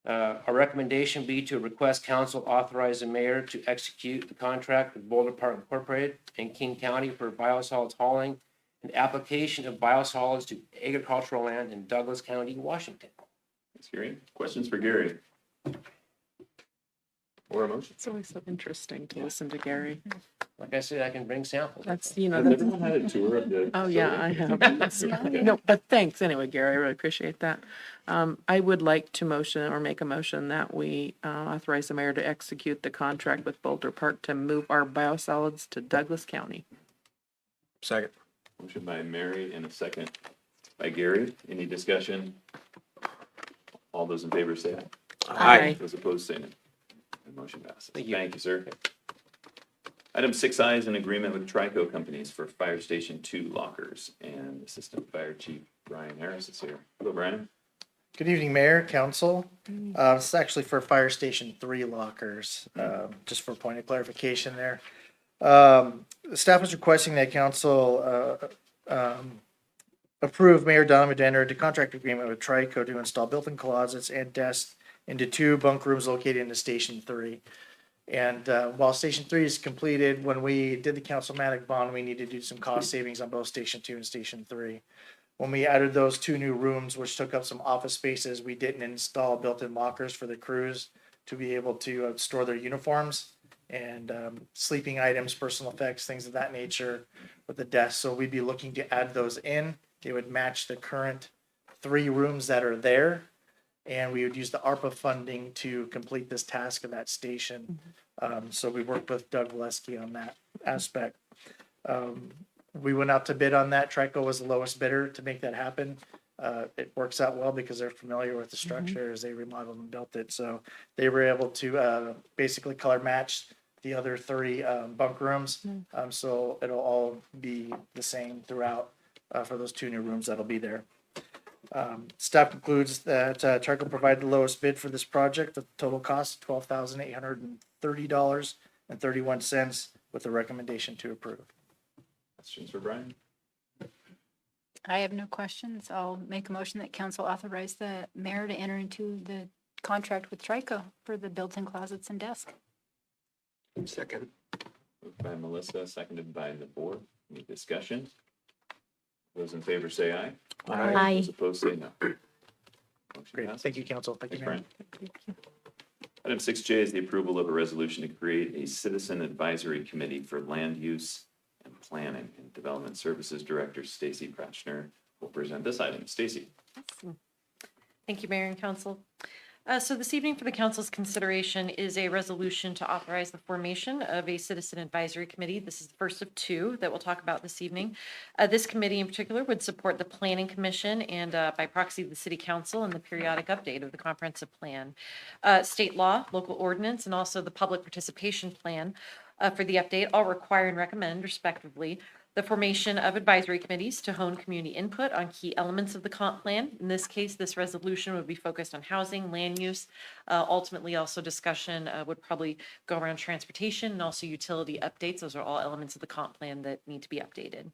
Our recommendation be to request council authorize the mayor to execute the contract with Boulder Park Incorporated and King County for biosolids hauling and application of biosolids to agricultural land in Douglas County, Washington. Thanks, Gary. Questions for Gary? Or a motion? It's always so interesting to listen to Gary. Like I said, I can bring samples. That's, you know, Has that's, everyone had a tour of the? oh yeah, I facility? have. Okay. No, but thanks anyway, Gary. I really appreciate that. I would like to motion or make a motion that we authorize the mayor to execute the contract with Boulder Park to move our biosolids to Douglas County. Second. Motion by Mary and a second by Gary. Any discussion? All those in favor say aye. Aye. Those opposed say no. The motion passes. Thank you. Thank you, sir. Item 6I is an agreement with Trico Companies for Fire Station 2 lockers, and Assistant Fire Chief Brian Harris is here. Hello, Brian. Good evening, Mayor, Council. This is actually for Fire Station 3 lockers, just for point of clarification there. The staff is requesting that Council approve Mayor Donovan to enter into contract agreement with Trico to install built-in closets and desks into 2 bunk rooms located into Station 3. And while Station 3 is completed, when we did the councilmatic bond, we needed to do some cost savings on both Station 2 and Station 3. When we added those 2 new rooms, which took up some office spaces, we didn't install built-in lockers for the crews to be able to store their uniforms and sleeping items, personal effects, things of that nature with the desks. So we'd be looking to add those in. They would match the current 3 rooms that are there. And we would use the ARPA funding to complete this task of that station. So we worked with Doug Valesky on that aspect. We went out to bid on that. Trico was the lowest bidder to make that happen. It works out well because they're familiar with the structure as they remodeled and built it. So they were able to basically color match the other 3 bunk rooms. So it'll all be the same throughout for those 2 new rooms that'll be there. Staff concludes that Trico provided the lowest bid for this project. The total cost $12,830.31 with a recommendation to approve. Questions for Brian? I have no questions. I'll make a motion that council authorize the mayor to enter into the contract with Trico for the built-in closets and desk. Second. Moved by Melissa, seconded by the board. Any discussion? Those in favor say aye. Aye. Those opposed say no. Motion Great. passes. Thank you, Council. Thank you, Thanks, Mayor. Brian. Item 6J is the approval of a resolution to create a citizen advisory committee for land use and planning, and Development Services Director Stacy Pratchner will present this item. Stacy. Thank you, Mayor and Council. So this evening for the council's consideration is a resolution to authorize the formation of a citizen advisory committee. This is the first of 2 that we'll talk about this evening. This committee in particular would support the Planning Commission and by proxy the City Council in the periodic update of the comprehensive plan. State law, local ordinance, and also the public participation plan for the update all require and recommend respectively the formation of advisory committees to hone community input on key elements of the comp plan. In this case, this resolution would be focused on housing, land use. Ultimately, also discussion would probably go around transportation and also utility updates. Those are all elements of the comp plan that need to be updated.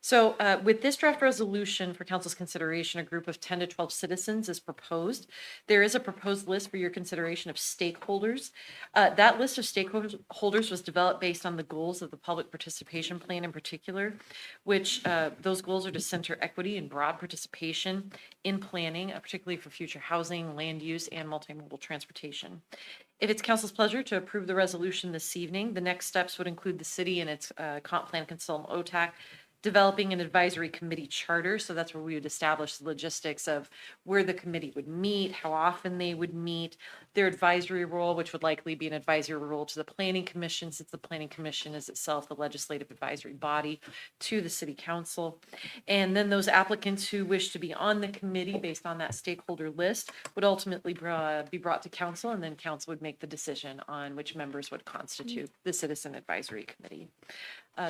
So with this draft resolution for council's consideration, a group of 10 to 12 citizens is proposed. There is a proposed list for your consideration of stakeholders. That list of stakeholders was developed based on the goals of the public participation plan in particular, which those goals are to center equity and broad participation in planning, particularly for future housing, land use, and multimodal transportation. If it's council's pleasure to approve the resolution this evening, the next steps would include the city and its comp plan consultant OTAC developing an advisory committee charter. So that's where we would establish the logistics of where the committee would meet, how often they would meet, their advisory role, which would likely be an advisory role to the Planning Commission, since the Planning Commission is itself the legislative advisory body to the City Council. And then those applicants who wish to be on the committee based on that stakeholder list would ultimately be brought to council, and then council would make the decision on which members would constitute the Citizen Advisory Committee.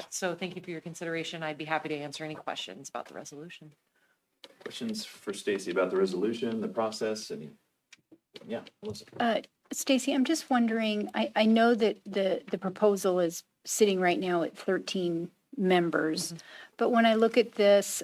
So thank you for your consideration. I'd be happy to answer any questions about the resolution. Questions for Stacy about the resolution, the process, any? Yeah, Melissa. Stacy, I'm just wondering, I know that the proposal is sitting right now at 13 members, but when I look at this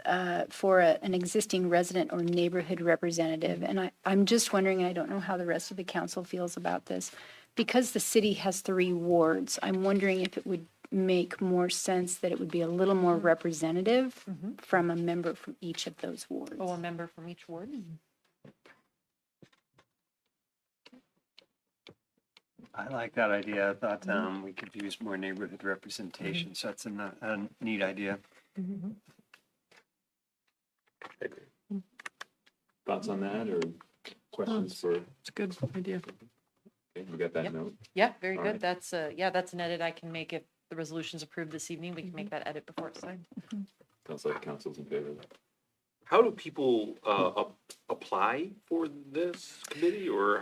for an existing resident or neighborhood representative, and I'm just wondering, and I don't know how the rest of the council feels about this, because the city has 3 wards, I'm wondering if it would make more sense that it would be a little more representative from a member from each of those wards. Oh, a member from each ward? I like that idea. I thought we could use more neighborhood representation, so that's a neat idea. Thoughts on that or questions for, It's a good idea. okay, we got that note? Yeah, very All good. right. That's an edit I can make if the resolution's approved this evening. We can make that edit before it's signed. Sounds like council's in favor of that. How do people apply for this committee, or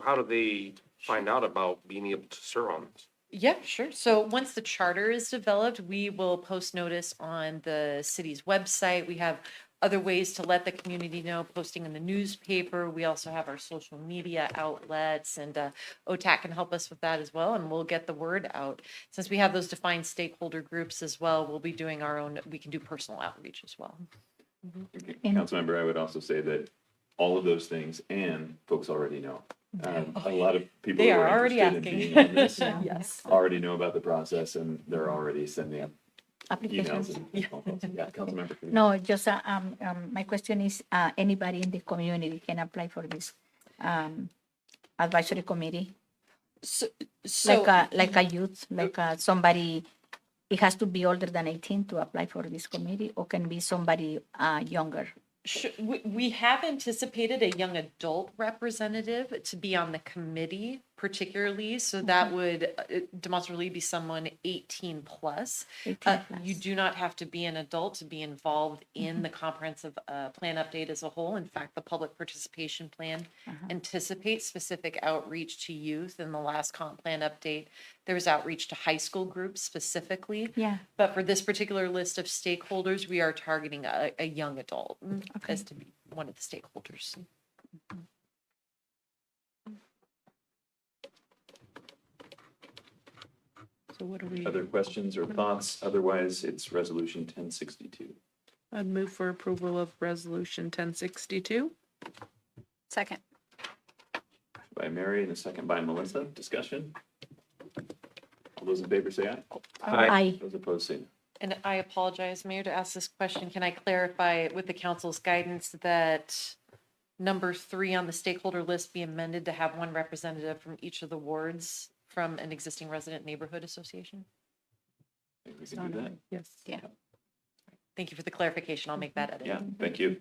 how do they find out about being able to serve on this? Yeah, sure. So once the charter is developed, we will post notice on the city's website. We have other ways to let the community know, posting in the newspaper. We also have our social media outlets, and OTAC can help us with that as well, and we'll get the word out. Since we have those defined stakeholder groups as well, we'll be doing our own, we can do personal outreach as well. Okay. Councilmember, I would also say that all of those things and folks already know. A lot of people They who are are already interested in asking. being on this Yes. already know about the process and they're already sending emails Applications. and phone calls. Yeah, Councilmember. Cruz. No, just, my question is, anybody in the community can apply for this, advisory committee? So Like a youth, somebody, it has to be older than 18 to apply for this committee, or can be somebody, younger? we have anticipated a young adult representative to be on the committee particularly, so that would demonstrably be someone 18 plus. 18 plus. You do not have to be an adult to be involved in the comprehensive plan update as a whole. In fact, the public participation plan anticipates specific outreach to youth. In the last comp plan update, there was outreach to high school groups specifically. Yeah. But for this particular list of stakeholders, we are targeting a young adult as to be one of the stakeholders. So what do we, Other questions or thoughts? Otherwise, it's resolution 1062. I'd move for approval of resolution 1062. Second. By Mary and a second by Melissa. Discussion? All those in favor say aye. Aye. Those opposed say no. And I apologize, Mayor, to ask this question. Can I clarify with the council's guidance that number 3 on the stakeholder list be amended to have one representative from each of the wards from an existing resident neighborhood association? I think we can do that. Yes. Yeah. Thank you for the clarification. I'll make that edit. Yeah, thank you.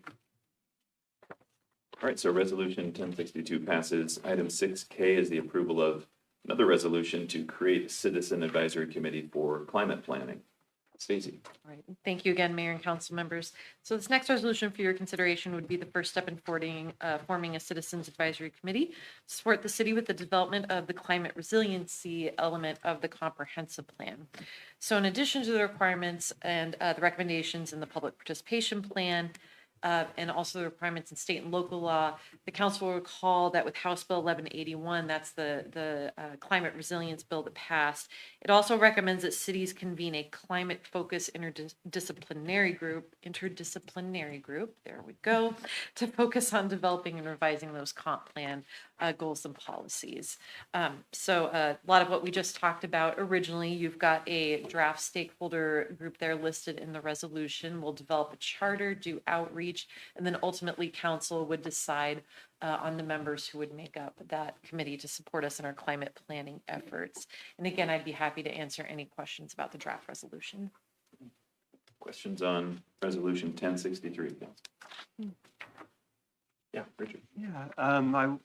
All right, so resolution 1062 passes. Item 6K is the approval of another resolution to create a citizen advisory committee for climate planning. Stacy. All right. Thank you again, Mayor and council members. So this next resolution for your consideration would be the first step in forming a citizens advisory committee to support the city with the development of the climate resiliency element of the comprehensive plan. So in addition to the requirements and the recommendations in the public participation plan, and also the requirements in state and local law, the council will recall that with House Bill 1181, that's the climate resilience bill that passed, it also recommends that cities convene a climate-focused interdisciplinary group, there we go, to focus on developing and revising those comp plan goals and policies. So a lot of what we just talked about originally, you've got a draft stakeholder group there listed in the resolution. We'll develop a charter, do outreach, and then ultimately council would decide on the members who would make up that committee to support us in our climate planning efforts. And again, I'd be happy to answer any questions about the draft resolution. Questions on resolution 1063, Council? Yeah, Richard. Yeah,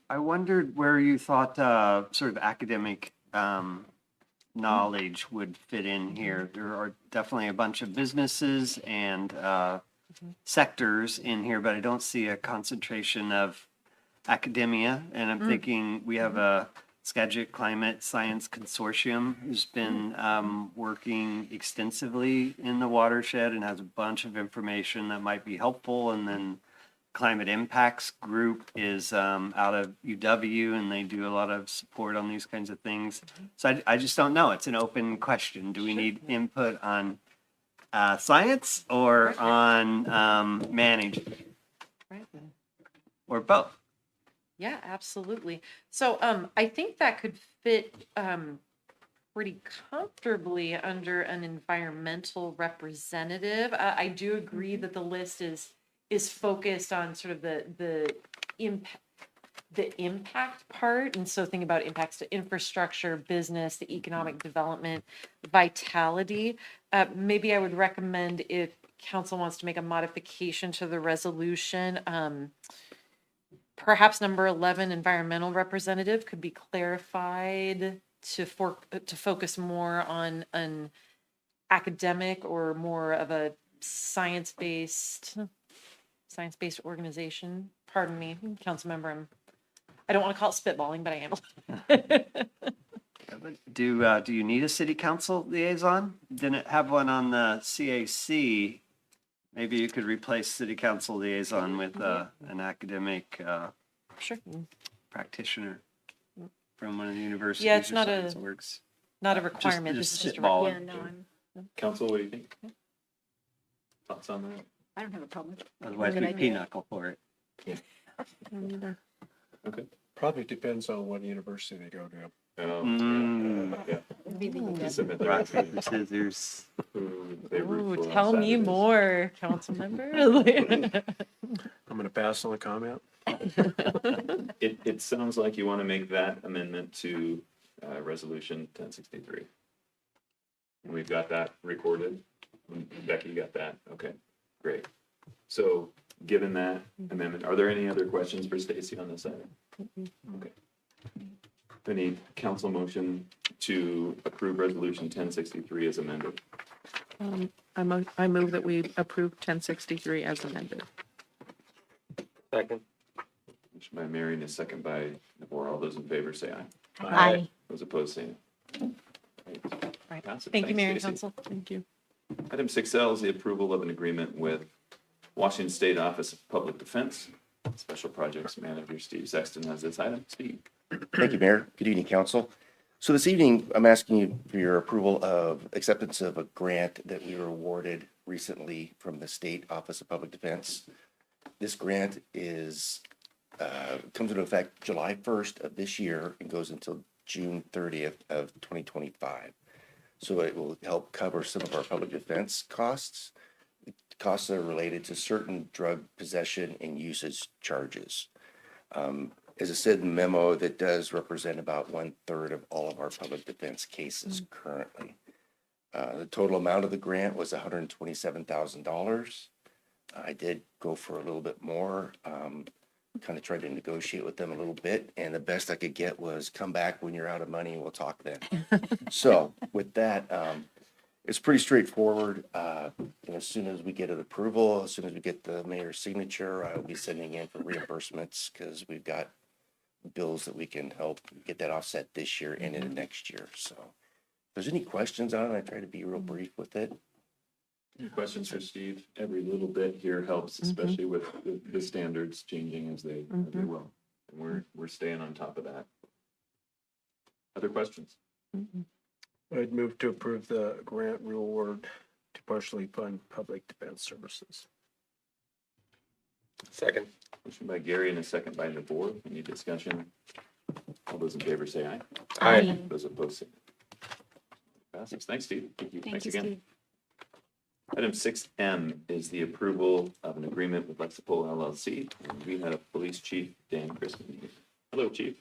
I wondered where you thought sort of academic knowledge would fit in here. There are definitely a bunch of businesses and sectors in here, but I don't see a concentration of academia. And I'm thinking we have a Skagit Climate Science Consortium who's been working extensively in the watershed and has a bunch of information that might be helpful. And then climate impacts group is out of UW, and they do a lot of support on these kinds of things. So I just don't know. It's an open question. Do we need input on science or on management Right. or both? Yeah, absolutely. So I think that could fit pretty comfortably under an environmental representative. I do agree that the list is focused on sort of the impact part, and so think about impacts to infrastructure, business, the economic development, vitality. Maybe I would recommend, if council wants to make a modification to the resolution, perhaps number 11, environmental representative, could be clarified to focus more on an academic or more of a science-based organization. Pardon me, council member. I don't want to call it spitballing, but I am. Do you need a city council liaison? Didn't have one on the CAC. Maybe you could replace city council liaison with an academic Sure. practitioner from one of the universities. Yeah, it's or not something, a so it works. not a requirement. This is just a spitballing. Yeah, no, I'm, Council, what do you think? Thoughts on that? I don't have a problem with it. Otherwise, Good we idea. pinochle for it. Okay. Probably depends on what university they go to. Yeah. Really Submit their Rock, paper, application. scissors. Who they root Ooh, for on tell me Saturdays. more, council member. I'm gonna pass on the comment. It sounds like you want to make that amendment to resolution 1063. And we've got that recorded. Becky, you got that? Okay, great. So given that amendment, are there any other questions for Stacy on this item? Okay. Any council motion to approve resolution 1063 as amended? I move that we approve 1063 as amended. Second. Motion by Mary and a second by Nabor. All those in favor say aye. Aye. Those opposed say no. Right. Pass it. Thank you, Thanks, Mayor and Stacy. Council. Thank you. Item 6L is the approval of an agreement with Washington State Office of Public Defense. Special Projects Manager Steve Sexton has this item. Steve. Thank you, Mayor. Good evening, Council. So this evening, I'm asking you for your approval of acceptance of a grant that we were awarded recently from the State Office of Public Defense. This grant is comes into effect July 1st of this year and goes until June 30th of 2025. So it will help cover some of our public defense costs. The costs are related to certain drug possession and usage charges. As I said in the memo, that does represent about 1/3 of all of our public defense cases currently. The total amount of the grant was $127,000. I did go for a little bit more, kind of tried to negotiate with them a little bit, and the best I could get was come back when you're out of money and we'll talk then. So with that, it's pretty straightforward. As soon as we get an approval, as soon as we get the mayor's signature, I'll be sending in for reimbursements because we've got bills that we can help get that offset this year and into next year. So if there's any questions on it, I try to be real brief with it. Any questions for Steve? Every little bit here helps, especially with the standards changing as they will. And we're staying on top of that. Other questions? I'd move to approve the grant reward to partially fund public defense services. Second. Motion by Gary and a second by Nabor. Any discussion? All those in favor say aye. Aye. Those opposed say no. Passes. Thanks, Steve. Thank you. Thank Thanks you, again. Steve. Item 6M is the approval of an agreement with Lexipol LLC. And we have Police Chief Dan Crispin here. Hello, Chief.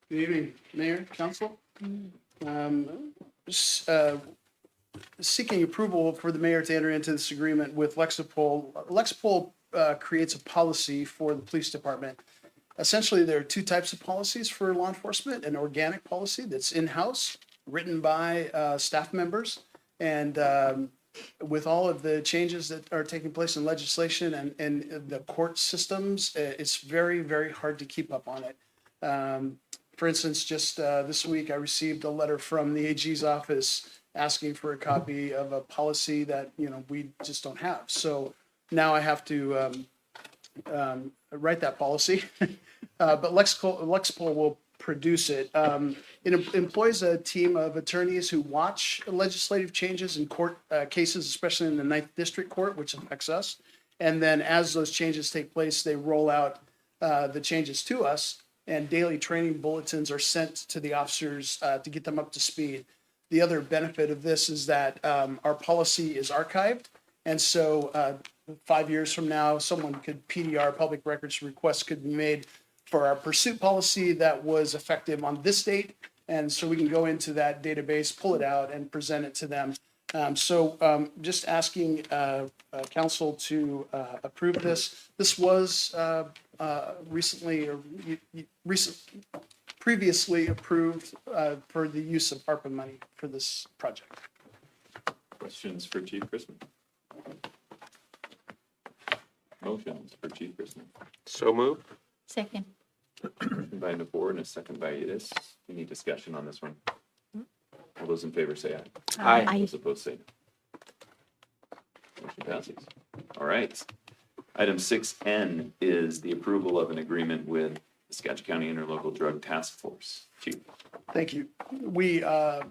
Good evening, Mayor, Council. Seeking approval for the mayor to enter into this agreement with Lexipol. Lexipol creates a policy for the police department. Essentially, there are two types of policies for law enforcement: an organic policy that's in-house, written by staff members, and with all of the changes that are taking place in legislation and the court systems, it's very, very hard to keep up on it. For instance, just this week, I received a letter from the AG's office asking for a copy of a policy that, we just don't have. So now I have to write that policy, but Lexipol will produce it. It employs a team of attorneys who watch legislative changes in court cases, especially in the 9th District Court, which affects us. And then as those changes take place, they roll out the changes to us, and daily training bulletins are sent to the officers to get them up to speed. The other benefit of this is that our policy is archived. And so 5 years from now, someone could PDR, public records requests could be made for our pursuit policy that was effective on this date. And so we can go into that database, pull it out, and present it to them. Just asking council to approve this. This was previously approved for the use of ARPA money for this project. Questions for Chief Chrisman? Motions for Chief Chrisman? So moved. Second. Motion by Nabor and a second by Yudis. Any discussion on this one? All those in favor say aye. Aye. Those opposed say no. Motion passes. All right. Item 6N is the approval of an agreement with the Skagit County Interlocal Drug Task Force. Chief. Thank you. We,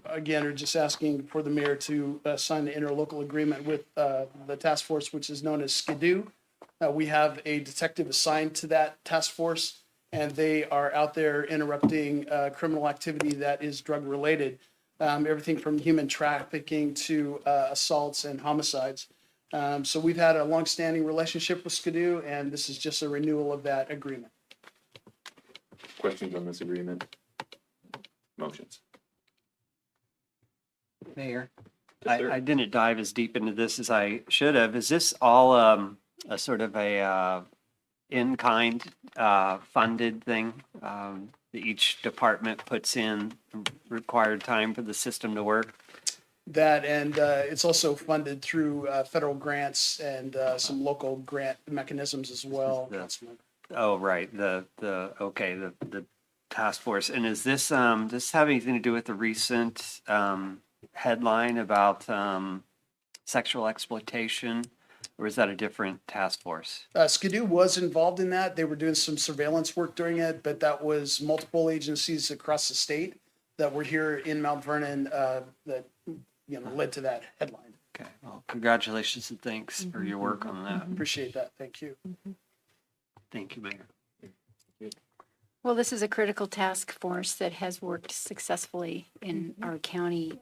again, are just asking for the mayor to sign the interlocal agreement with the task force, which is known as SKIDU. We have a detective assigned to that task force, and they are out there interrupting criminal activity that is drug-related, everything from human trafficking to assaults and homicides. So we've had a longstanding relationship with SKIDU, and this is just a renewal of that agreement. Questions on this agreement? Motions? Mayor, Yes, sir. I didn't dive as deep into this as I should have. Is this all a sort of a in-kind funded thing that each department puts in required time for the system to work? That, and it's also funded through federal grants and some local grant mechanisms as well. Councilman. Oh, right, the task force. And is this have anything to do with the recent headline about sexual exploitation? Or is that a different task force? SKIDU was involved in that. They were doing some surveillance work during it, but that was multiple agencies across the state that were here in Mount Vernon that led to that headline. Okay, well, congratulations and thanks for your work on that. Appreciate that. Thank you. Thank you, Mayor. Well, this is a critical task force that has worked successfully in our county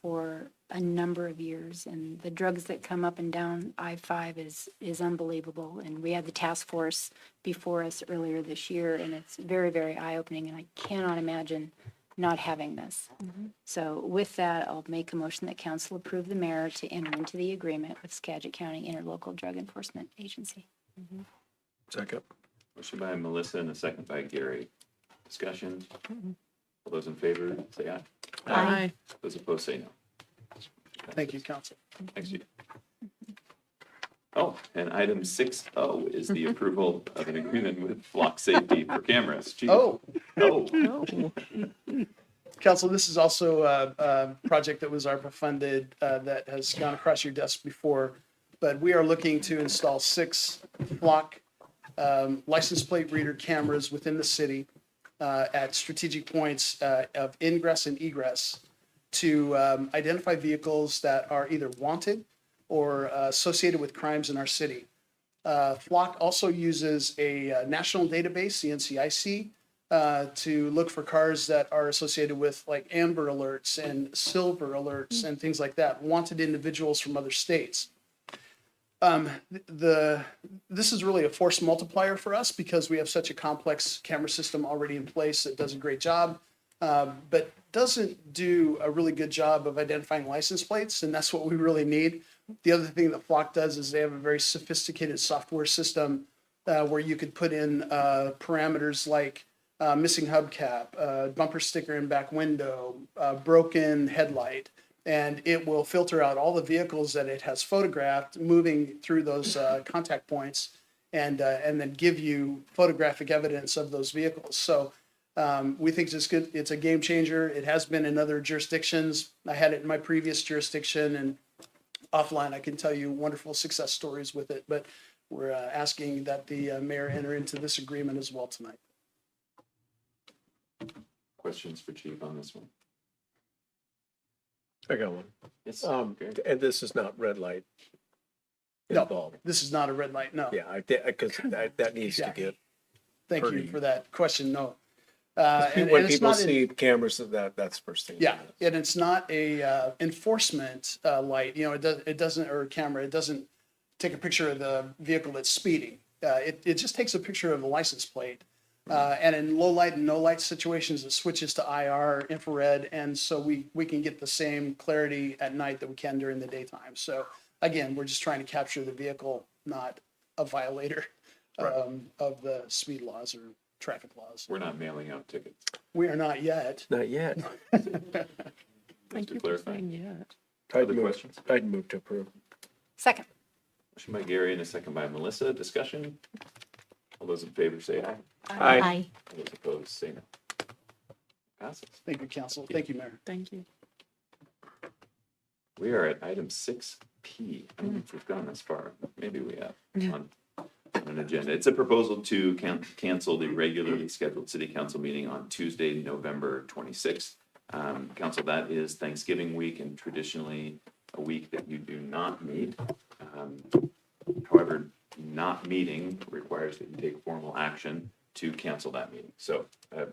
for a number of years. And the drugs that come up and down I-5 is unbelievable. And we had the task force before us earlier this year, and it's very, very eye-opening. And I cannot imagine not having this. So with that, I'll make a motion that council approve the mayor to enter into the agreement with Skagit County Interlocal Drug Enforcement Agency. Second. Motion by Melissa and a second by Gary. Discussion? All those in favor say aye. Aye. Those opposed say no. Thank you, council. Thanks, Chief. Oh, and item 6O is the approval of an agreement with Flock Safety for cameras. Chief. Oh. Oh. Council, this is also a project that was ARPA funded that has gone across your desk before, but we are looking to install 6 Flock license plate reader cameras within the city at strategic points of ingress and egress to identify vehicles that are either wanted or associated with crimes in our city. Flock also uses a national database, the NCIC, to look for cars that are associated with like amber alerts and silver alerts and things like that, wanted individuals from other states. This is really a force multiplier for us because we have such a complex camera system already in place that does a great job, but doesn't do a really good job of identifying license plates, and that's what we really need. The other thing that Flock does is they have a very sophisticated software system where you could put in parameters like missing hubcap, bumper sticker in back window, broken headlight, and it will filter out all the vehicles that it has photographed moving through those contact points and then give you photographic evidence of those vehicles. So we think it's good. It's a game changer. It has been in other jurisdictions. I had it in my previous jurisdiction, and offline I can tell you wonderful success stories with it. But we're asking that the mayor enter into this agreement as well tonight. Questions for Chief on this one? I got one. Yes. And this is not red light No, involved. this is not a red light, no. Yeah, because that needs to Yeah. get, Thank you pretty- for that question, no. And when it's people not in- see cameras, that's the first thing. Yeah, and it's not a enforcement light, you know, it doesn't, or camera, it doesn't take a picture of the vehicle that's speeding. It just takes a picture of the license plate. And in low light and no light situations, it switches to IR, infrared, and so we can get the same clarity at night that we can during the daytime. So again, we're just trying to capture the vehicle, not a violator of the speed laws or traffic laws. We're not mailing out tickets. We are not yet. Not yet. Thank to you for clarify. saying yet. Other questions? I'd move to approve. Second. Motion by Gary and a second by Melissa. Discussion? All those in favor say aye. Aye. All those opposed say no. Passes. Thank you, council. Thank you, Mayor. Thank you. We are at item 6P. I don't know if we've gone this far. Maybe we have on an agenda. It's a proposal to cancel the regularly scheduled city council meeting on Tuesday, November 26th. Council, that is Thanksgiving week and traditionally a week that you do not meet. However, not meeting requires that you take formal action to cancel that meeting. So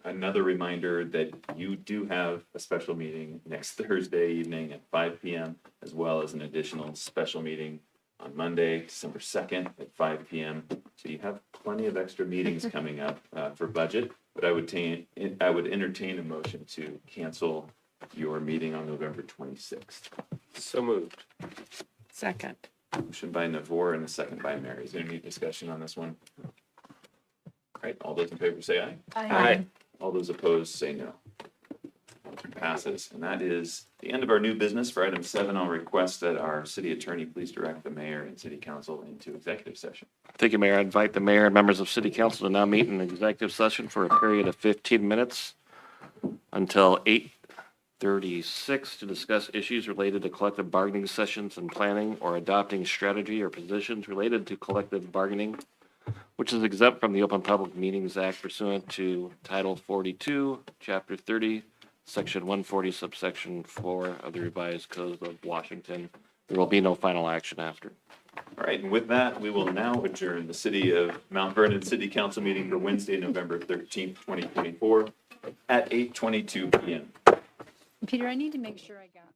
another reminder that you do have a special meeting next Thursday evening at 5 p.m., as well as an additional special meeting on Monday, December 2nd at 5 p.m. So you have plenty of extra meetings coming up for budget, but I would entertain a motion to cancel your meeting on November 26th. So moved. Second. Motion by Navor and a second by Mary. Is there any discussion on this one? All right, all those in favor say aye. Aye. All those opposed say no. Motion passes. And that is the end of our new business. For item 7, I'll request that our city attorney please direct the mayor and city council into executive session. Thank you, Mayor. I invite the mayor and members of city council to now meet in executive session for a period of 15 minutes until 8:36 to discuss issues related to collective bargaining sessions and planning or adopting strategy or positions related to collective bargaining, which is exempt from the Open Public Meetings Act pursuant to Title 42, Chapter 30, Section 140, subsection 4 of the revised Code of Washington. There will be no final action after. All right, and with that, we will now adjourn the City of Mount Vernon City Council meeting for Wednesday, November 13th, 2024 at 8:22 p.m. Peter, I need to make sure I got